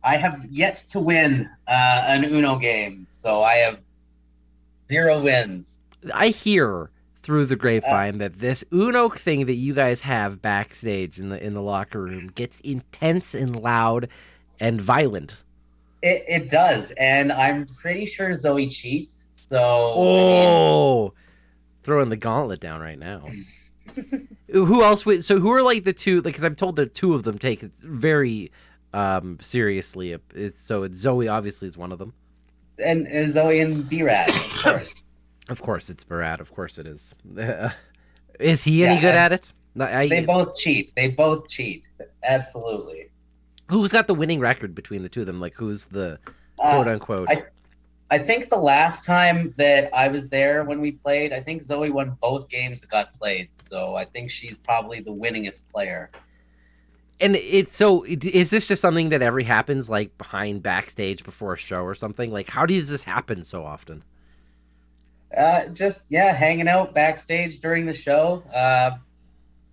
B: have yet to win an Uno game, so I have 0 wins.
A: I hear through the grapevine that this Uno thing that you guys have backstage in the locker room gets intense and loud and violent.
B: It does, and I'm pretty sure Zoe cheats.
A: So throwing the gauntlet down right now. Who else? So who are like the two? Like, because I'm told that 2 of them take it very seriously. So it's Zoe obviously is one of them,
B: and Zoe and B-Rad, of course.
A: Of course, it's Barad. Of course, it is. Is he any good at it?
B: They both cheat. Absolutely.
A: Who's got the winning record between the 2 of them? Like, who's the quote unquote?
B: I think the last time that I was there when we played, I think Zoe won both games that got played. So I think she's probably the winningest player.
A: And is this just something that ever happens, like behind backstage before a show or something? Like, how does this happen so often?
B: Hanging out backstage during the show.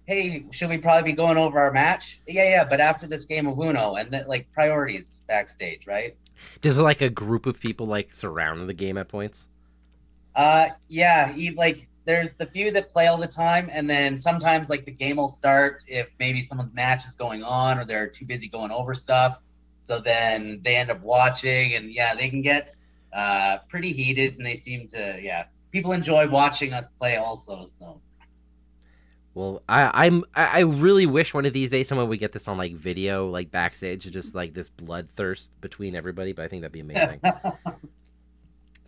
B: Hey, should we probably be going over our match? Yeah, but after this game of Uno, and then like priorities backstage, right?
A: Does like a group of people like surround the game at points?
B: There's the few that play all the time, and then sometimes like the game will start if maybe someone's match is going on or they're too busy going over stuff. So then they end up watching, and they can get pretty heated, and they seem to people enjoy watching us play also. So.
A: Well, I really wish one of these days someone would get this on like video, like backstage, just like this bloodthirst between everybody. But I think that'd be amazing.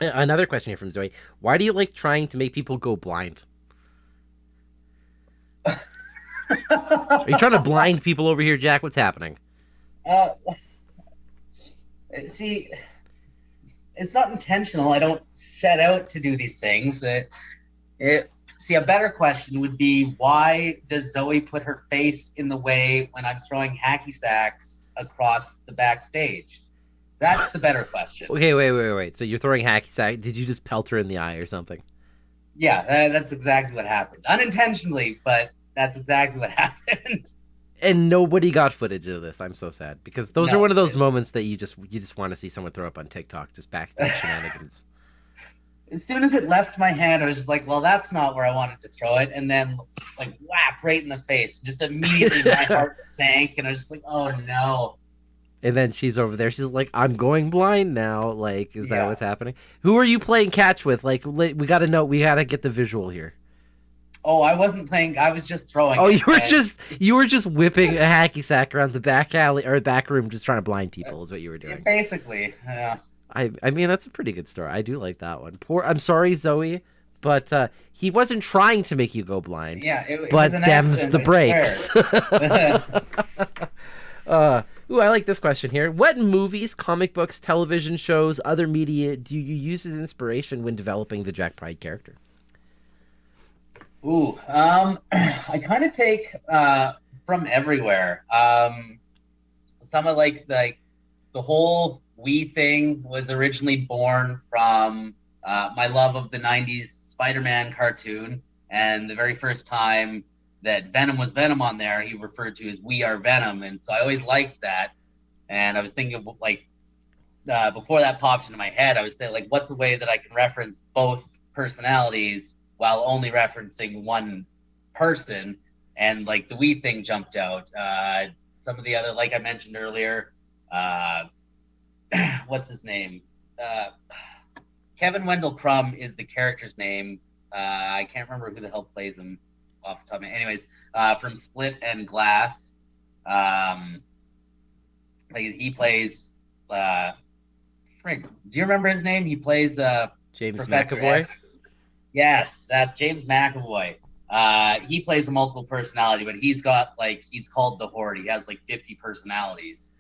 A: Another question here from Zoe: why do you like trying to make people go blind? Are you trying to blind people over here, Jack? What's happening?
B: See, it's not intentional. I don't set out to do these things. See, a better question would be, why does Zoe put her face in the way when I'm throwing hacky sacks across the backstage? That's the better question.
A: Okay, wait. So you're throwing hacky sack. Did you just pelt her in the eye or something?
B: Yeah, that's exactly what happened. Unintentionally, but that's exactly what happened.
A: And nobody got footage of this. I'm so sad, because those are one of those moments that you just want to see someone throw up on TikTok, just backstage shenanigans.
B: As soon as it left my hand, I was just like, well, that's not where I wanted to throw it. And then, like, whap, right in the face. Just immediately my heart sank, and I was just like, oh, no.
A: And then she's over there. She's like, I'm going blind now. Like, is that what's happening? Who are you playing catch with? Like, we got to know. We got to get the visual here.
B: Oh, I wasn't playing. I was just throwing.
A: Oh, you were just whipping a hacky sack around the back alley or back room, just trying to blind people is what you were doing.
B: Basically, yeah.
A: I mean, that's a pretty good story. I do like that one. I'm sorry, Zoe, but he wasn't trying to make you go blind.
B: Yeah, it
A: but
B: was an
A: them's
B: accent,
A: the breaks. I like this question here. What movies, comic books, television shows, other media do you use as inspiration when developing the Jack Pride character?
B: I kind of take from everywhere. Some of like the whole We thing was originally born from my love of the 90s Spider-Man cartoon, and the very first time that Venom was Venom on there, he referred to as "We Are Venom," and so I always liked that. And I was thinking of like before that popped into my head, I was thinking like, what's a way that I can reference both personalities while only referencing one person? And like the We thing jumped out. Some of the other, like I mentioned earlier, what's his name? Kevin Wendell Crumb is the character's name. I can't remember who the hell plays him off the top of my head. Anyways, from Split and Glass. Um, like he plays. Frig, do you remember his name? He plays
A: James
B: Professor
A: McAvoy.
B: X. Yes, that's James McAvoy. He plays a multiple personality, but he's called the Horde. He has like 50 personalities,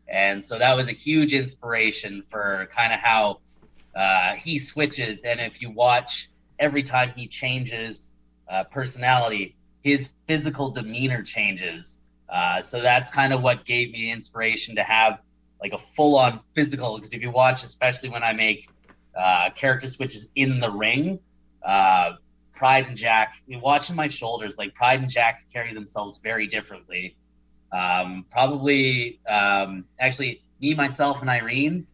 B: and so that was a huge inspiration for kind of how he switches. And if you watch every time he changes personality, his physical demeanor changes. So that's kind of what gave me inspiration to have like a full-on physical. Because if you watch, especially when I make character switches in the ring, uh, Pride and Jack, watching my shoulders, like Pride and Jack carry themselves very differently. Actually, me, myself, and Irene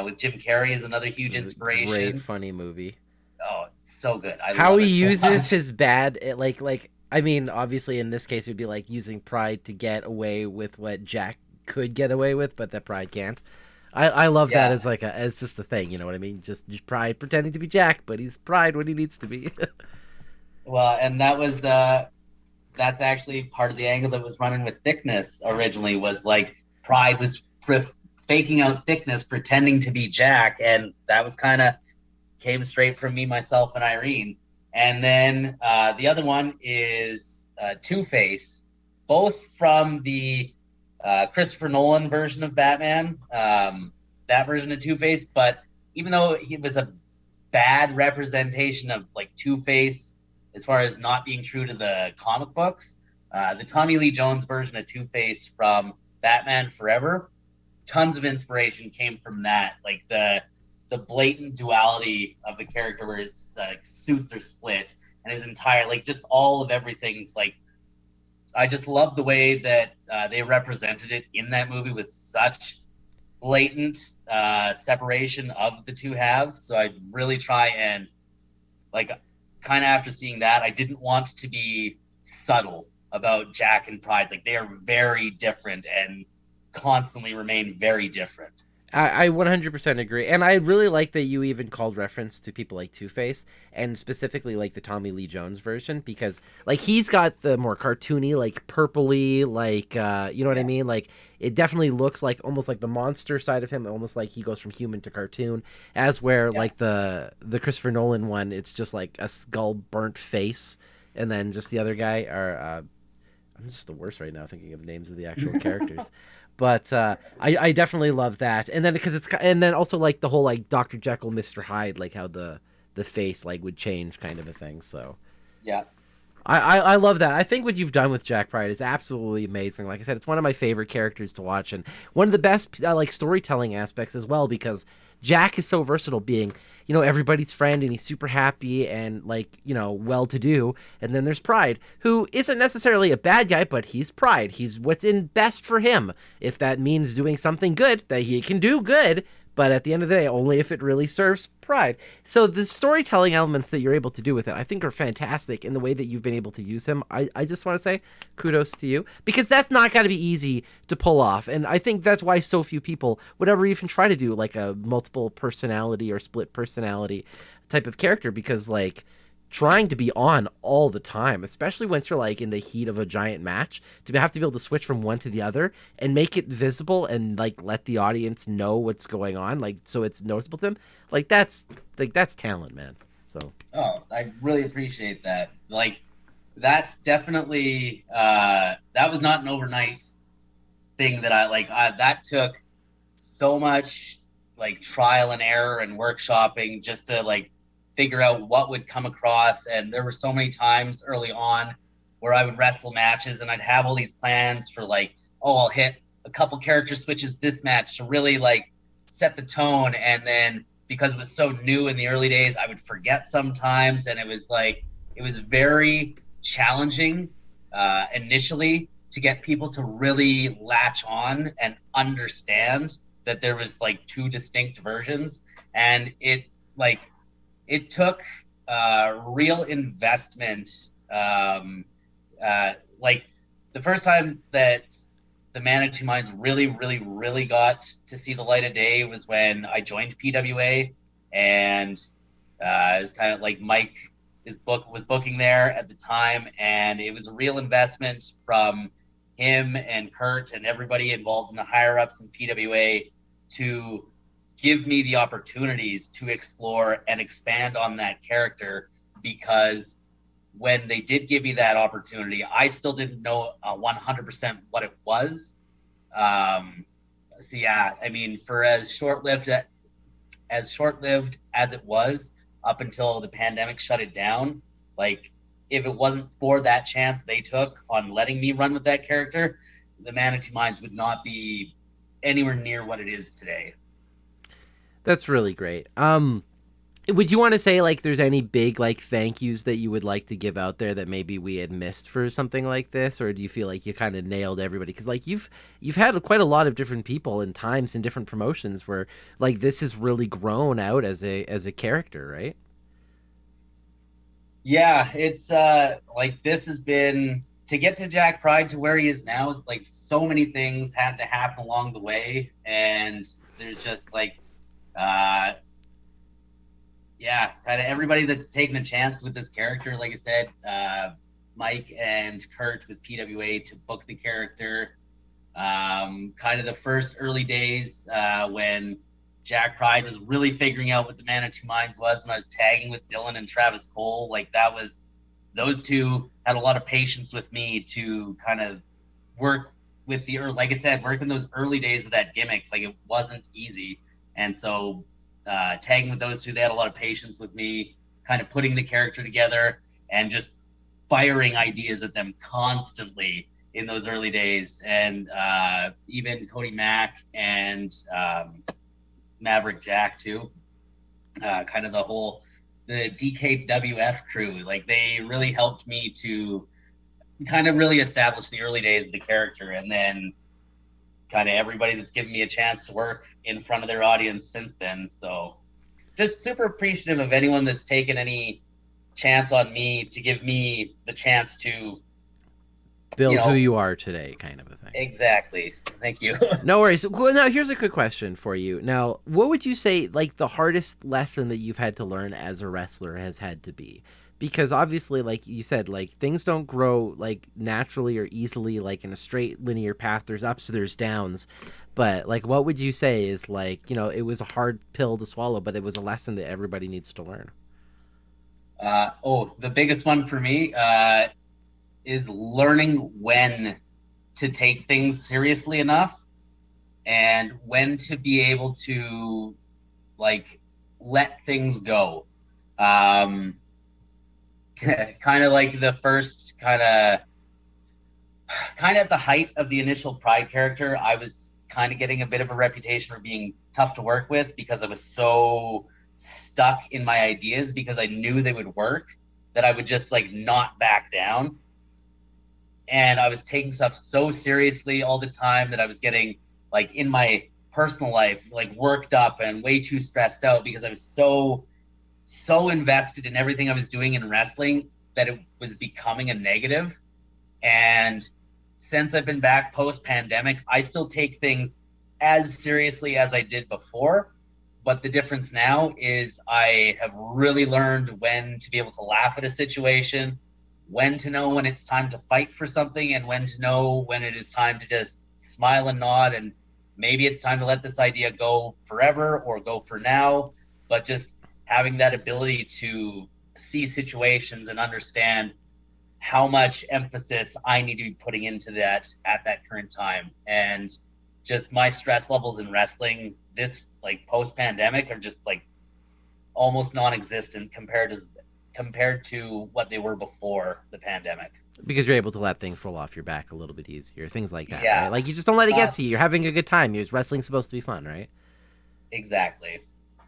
B: with Jim Carrey is another huge
A: This is a great,
B: inspiration.
A: funny movie.
B: Oh, so good. I
A: How
B: love
A: he
B: it so
A: uses
B: much.
A: his bad, like I mean, obviously in this case it would be like using Pride to get away with what Jack could get away with, but that Pride can't. I love that
B: Yeah.
A: as like as just the thing, you know what I mean? Just Pride pretending to be Jack, but he's Pride when he needs to be.
B: Well, and that's actually part of the angle that was running with Thickness originally was like Pride was faking out Thickness, pretending to be Jack, and that was kind of came straight from me, myself, and Irene. And then the other one is Two Face, both from the Christopher Nolan version of Batman, that version of Two Face. But even though he was a bad representation of like Two Face as far as not being true to the comic books, the Tommy Lee Jones version of Two Face from Batman Forever, tons of inspiration came from that. Like the blatant duality of the character where his suits are split and his entire like just all of everything. Like I just love the way that they represented it in that movie with such blatant separation of the two halves. So I really try and like kind of after seeing that, I didn't want to be subtle about Jack and Pride. Like they are very different and constantly remain very different.
A: I 100% agree, and I really like that you even called reference to people like Two Face, and specifically like the Tommy Lee Jones version, because like he's got the more cartoony, like purpley, like you know what I
B: Yeah.
A: mean? Like it definitely looks like almost like the monster side of him, almost like he goes from human to cartoon. As where
B: Yeah.
A: like the Christopher Nolan one, it's just like a skull burnt face, and then just the other guy are. I'm just the worst right now thinking of names of the actual characters. But I definitely love that, and then because it's and then also like the whole like Dr. Jekyll, Mr. Hyde, like how the face like would change kind of a thing. So
B: Yeah.
A: I love that. I think what you've done with Jack Pride is absolutely amazing. Like I said, it's one of my favorite characters to watch, and one of the best like storytelling aspects as well, because Jack is so versatile, being everybody's friend, and he's super happy and like well to do. And then there's Pride, who isn't necessarily a bad guy, but he's Pride. He's what's in best for him. If that means doing something good, that he can do good, but at the end of the day, only if it really serves Pride. So the storytelling elements that you're able to do with it, I think, are fantastic in the way that you've been able to use him. I just want to say kudos to you, because that's not got to be easy to pull off. And I think that's why so few people would ever even try to do like a multiple personality or split personality type of character, because like trying to be on all the time, especially once you're like in the heat of a giant match, to have to be able to switch from one to the other and make it visible and like let the audience know what's going on, like so it's noticeable to them. That's talent, man. So
B: Oh, I really appreciate that. Like, that's definitely that was not an overnight thing that I like. That took so much like trial and error and workshopping just to like figure out what would come across. And there were so many times early on where I would wrestle matches and I'd have all these plans for like, oh, I'll hit a couple character switches this match to really like set the tone. And then because it was so new in the early days, I would forget sometimes. And it was like, it was very challenging initially to get people to really latch on and understand that there was like two distinct versions. And like it took real investment. Like the first time that the Man of Two Minds really, really, really got to see the light of day was when I joined PWA, and it was kind of like Mike, his book was booking there at the time, and it was a real investment from him and Kurt and everybody involved in the higher ups in PWA to give me the opportunities to explore and expand on that character, because when they did give me that opportunity, I still didn't know 100% what it was. So yeah, I mean, for as short-lived as it was up until the pandemic shut it down, like if it wasn't for that chance they took on letting me run with that character, the Man of Two Minds would not be anywhere near what it is today.
A: That's really great. Would you want to say like there's any big like thank yous that you would like to give out there that maybe we had missed for something like this, or do you feel like you kind of nailed everybody? Because like you've had quite a lot of different people and times and different promotions where like this has really grown out as a character, right?
B: Yeah, it's like this has been to get to Jack Pride to where he is now, like so many things had to happen along the way, and there's just like uh yeah, kind of everybody that's taken a chance with this character. Like I said, Mike and Kurt with PWA to book the character. Kind of the first early days when Jack Pride was really figuring out what the Man of Two Minds was, when I was tagging with Dylan and Travis Cole. Like that was, those two had a lot of patience with me to kind of work with like I said, work in those early days of that gimmick. Like it wasn't easy. And so tagging with those two, they had a lot of patience with me, kind of putting the character together and just firing ideas at them constantly in those early days. And even Cody Mack and Maverick Jack too, kind of the DKWF crew, like they really helped me to kind of really establish the early days of the character. And then kind of everybody that's given me a chance to work in front of their audience since then. So just super appreciative of anyone that's taken any chance on me to give me the chance to
A: Build who you are today, kind of a thing.
B: Exactly. Thank you.
A: No worries. Well, now here's a quick question for you. Now, what would you say like the hardest lesson that you've had to learn as a wrestler has had to be? Because obviously, like you said, like things don't grow like naturally or easily like in a straight linear path. There's ups, there's downs. But like what would you say is like, it was a hard pill to swallow, but it was a lesson that everybody needs to learn?
B: The biggest one for me is learning when to take things seriously enough and when to be able to like let things go. Kind of like the first kind of at the height of the initial Pride character, I was kind of getting a bit of a reputation for being tough to work with because I was so stuck in my ideas, because I knew they would work, that I would just like not back down. And I was taking stuff so seriously all the time that I was getting like in my personal life like worked up and way too stressed out because I was so invested in everything I was doing in wrestling that it was becoming a negative. And since I've been back post pandemic, I still take things as seriously as I did before. But the difference now is I have really learned when to be able to laugh at a situation, when to know when it's time to fight for something, and when to know when it is time to just smile and nod, and maybe it's time to let this idea go forever or go for now. But just having that ability to see situations and understand how much emphasis I need to be putting into that at that current time. And just my stress levels in wrestling this like post pandemic are just like almost non-existent compared to what they were before the pandemic.
A: Because you're able to let things roll off your back a little bit easier, things like that,
B: Yeah.
A: right? Like you just don't let it get to you. You're having a good time. Wrestling's supposed to be fun, right?
B: Exactly.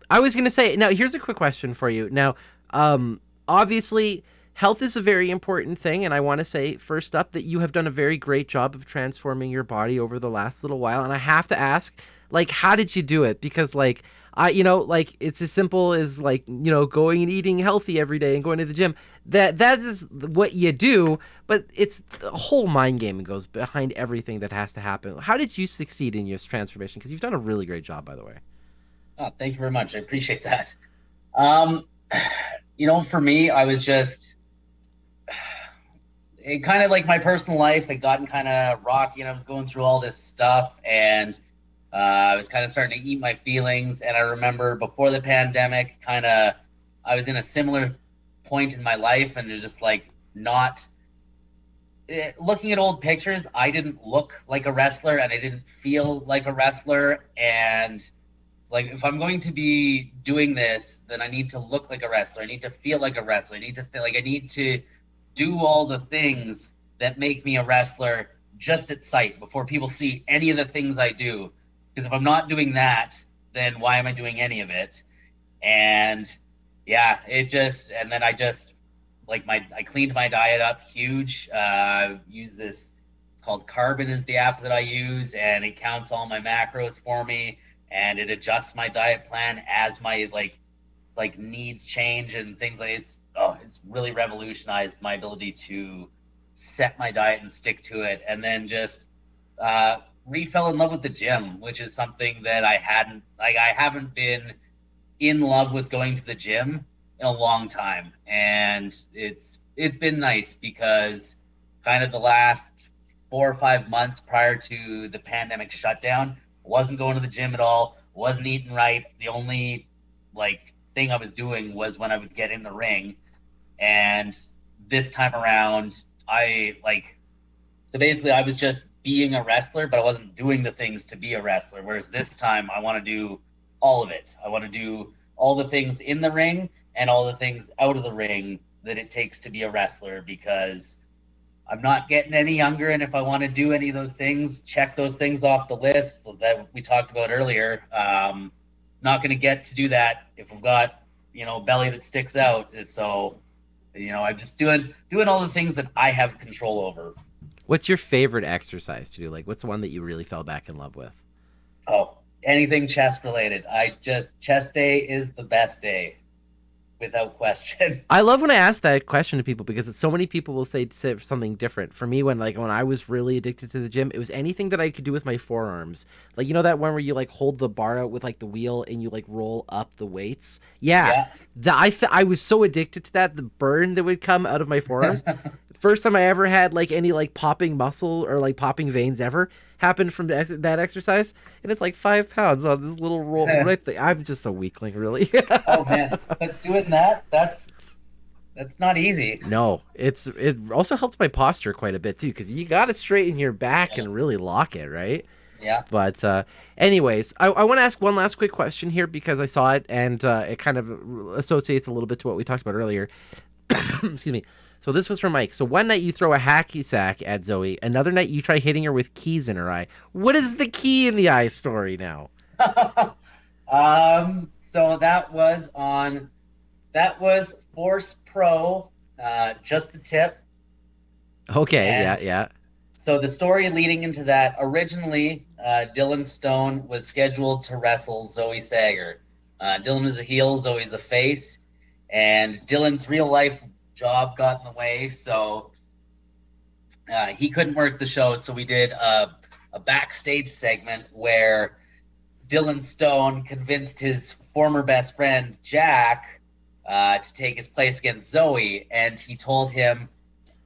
A: I was gonna say, now here's a quick question for you. Now, obviously, health is a very important thing, and I want to say first up that you have done a very great job of transforming your body over the last little while. And I have to ask, like, how did you do it? Because like like it's as simple as like, going and eating healthy every day and going to the gym. That is what you do, but it's a whole mind game that goes behind everything that has to happen. How did you succeed in your transformation? Because you've done a really great job, by the way.
B: Oh, thank you very much. I appreciate that. For me, I was just, it kind of like my personal life had gotten kind of rocky, and I was going through all this stuff, and I was kind of starting to eat my feelings. And I remember before the pandemic, I was in a similar point in my life, and it was just like not looking at old pictures. I didn't look like a wrestler, and I didn't feel like a wrestler. And like, if I'm going to be doing this, then I need to look like a wrestler. I need to feel like a wrestler. I need to feel like I need to do all the things that make me a wrestler just at sight before people see any of the things I do. Because if I'm not doing that, then why am I doing any of it? And yeah, and then I just, I cleaned my diet up huge. Use this, it's called Carbon is the app that I use, and it counts all my macros for me, and it adjusts my diet plan as my needs change and things like it's really revolutionized my ability to set my diet and stick to it. And then just fell in love with the gym, which is something that I haven't been in love with going to the gym in a long time. And it's been nice because kind of the last 4 or 5 months prior to the pandemic shutdown, wasn't going to the gym at all, wasn't eating right. The only thing I was doing was when I would get in the ring. And this time around, so basically I was just being a wrestler, but I wasn't doing the things to be a wrestler. Whereas this time I want to do all of it. I want to do all the things in the ring and all the things out of the ring that it takes to be a wrestler, because I'm not getting any younger. And if I want to do any of those things, check those things off the list that we talked about earlier. Not going to get to do that if we've got, belly that sticks out. So, I'm just doing all the things that I have control over.
A: What's your favorite exercise to do? Like, what's the one that you really fell back in love with?
B: Oh, anything chest related. Chest day is the best day, without question.
A: I love when I ask that question to people, because it's so many people will say something different. For me, when I was really addicted to the gym, it was anything that I could do with my forearms. Like, that one where you hold the bar out with the wheel and you roll up the weights. Yeah. I was so addicted to that. The burn that would come out of my forearms. First time I ever had any popping muscle or popping veins ever happened from that exercise, and it's 5 pounds on this little roll right thing. I'm just a weakling, really.
B: Oh man, but doing that's not easy.
A: No, it also helps my posture quite a bit too, because you got to straighten your back and really lock it, right?
B: Yeah.
A: But anyways, I want to ask one last quick question here, because I saw it, and it kind of associates a little bit to what we talked about earlier. Excuse me. So this was from Mike. So one night you throw a hacky sack at Zoe. Another night you try hitting her with keys in her eye. What is the key in the eye story now?
B: So that was Force Pro, just the tip.
A: Okay,
B: And
A: yeah.
B: So the story leading into that, originally, Dylan Stone was scheduled to wrestle Zoe Sager. Dylan is a heel, Zoe's a face, and Dylan's real life job got in the way, so he couldn't work the show. So we did a backstage segment where Dylan Stone convinced his former best friend Jack to take his place against Zoe, and he told him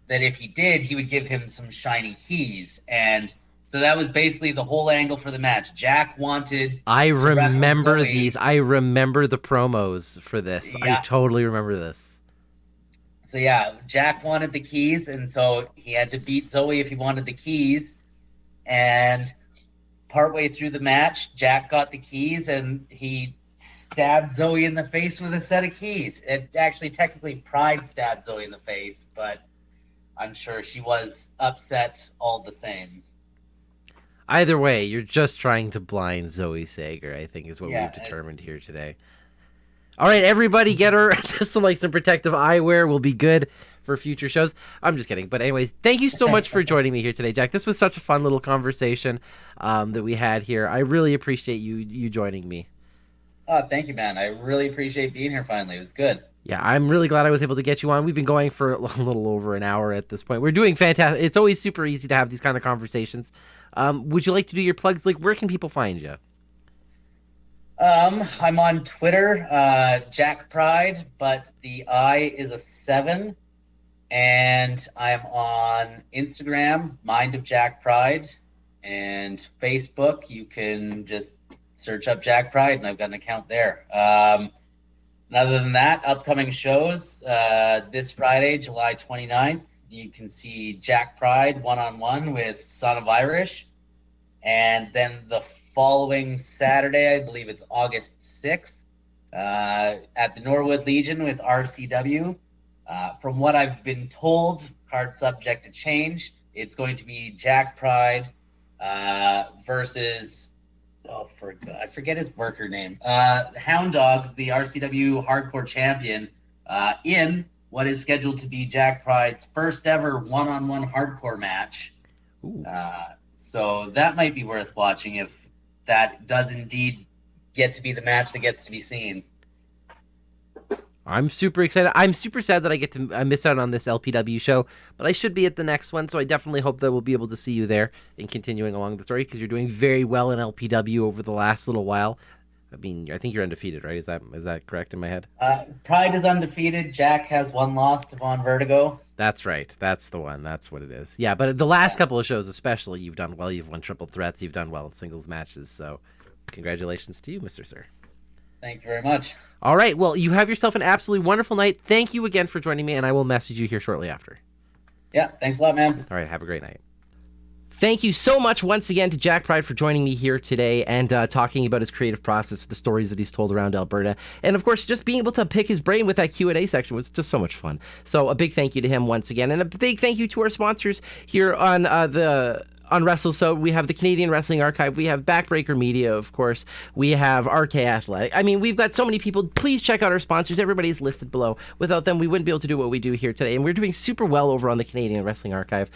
B: that if he did, he would give him some shiny keys. And so that was basically the whole angle for the match. Jack wanted
A: I
B: to wrestle
A: remember
B: Zoe.
A: these. I remember the promos for this.
B: Yeah.
A: I totally remember this.
B: So yeah, Jack wanted the keys, and so he had to beat Zoe if he wanted the keys. And partway through the match, Jack got the keys, and he stabbed Zoe in the face with a set of keys. It actually technically Pride stabbed Zoe in the face, but I'm sure she was upset all the same.
A: Either way, you're just trying to blind Zoe Sager, I think, is what we've determined here today. All right, everybody, get her some protective eyewear. Will be good for future shows. I'm just kidding. But anyways, thank you so much for joining me here today, Jack. This was such a fun little conversation that we had here. I really appreciate you joining me.
B: Oh, thank you, man. I really appreciate being here finally. It was good.
A: Yeah, I'm really glad I was able to get you on. We've been going for a little over an hour at this point. We're doing fantastic. It's always super easy to have these kind of conversations. Would you like to do your plugs? Where can people find you?
B: I'm on Twitter, Jack Pride, but the I is a 7. And I'm on Instagram, Mind of Jack Pride, and Facebook. You can just search up Jack Pride, and I've got an account there. And other than that, upcoming shows this Friday, July 29th, you can see Jack Pride one-on-one with Son of Irish. And then the following Saturday, I believe it's August 6th, at the Norwood Legion with RCW. From what I've been told, card subject to change, it's going to be Jack Pride versus, I forget his worker name, Hound Dog, the RCW Hardcore Champion, in what is scheduled to be Jack Pride's first ever one-on-one hardcore match. So that might be worth watching if that does indeed get to be the match that gets to be seen.
A: I'm super excited. I'm super sad that I miss out on this LPW show, but I should be at the next one, so I definitely hope that we'll be able to see you there and continuing along the story, because you're doing very well in LPW over the last little while. I mean, I think you're undefeated, right? Is that correct in my head?
B: Pride is undefeated. Jack has one loss to Von Vertigo.
A: That's right. That's the one. That's what it is. Yeah, but the last couple of shows especially, you've done well. You've won triple threats. You've done well in singles matches. So congratulations to you, Mr. Sir.
B: Thank you very much.
A: All right. Well, you have yourself an absolutely wonderful night. Thank you again for joining me, and I will message you here shortly after.
B: Yeah, thanks a lot, man.
A: All right. Have a great night. Thank you so much once again to Jack Pride for joining me here today and talking about his creative process, the stories that he's told around Alberta, and of course just being able to pick his brain with that Q&A section was just so much fun. So a big thank you to him once again, and a big thank you to our sponsors here on Wrestlesode. We have the Canadian Wrestling Archive. We have Backbreaker Media, of course. We have RK Athletic. I mean, we've got so many people. Please check out our sponsors. Everybody's listed below. Without them, we wouldn't be able to do what we do here today, and we're doing super well over on the Canadian Wrestling Archive.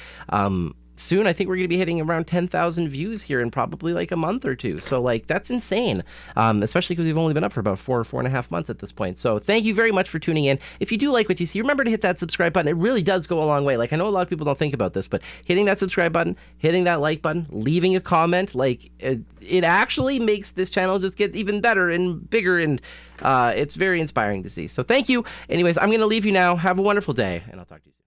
A: Soon, I think we're going to be hitting around 10,000 views here in probably like a month or two. So, like, that's insane, especially because we've only been up for about 4.5 months at this point. So, thank you very much for tuning in. If you do like what you see, remember to hit that subscribe button. It really does go a long way. Like, I know a lot of people don't think about this, but hitting that subscribe button, hitting that like button, leaving a comment, like, it actually makes this channel just get even better and bigger, and it's very inspiring to see. So, thank you. Anyways, I'm going to leave you now. Have a wonderful day, and I'll talk to you soon.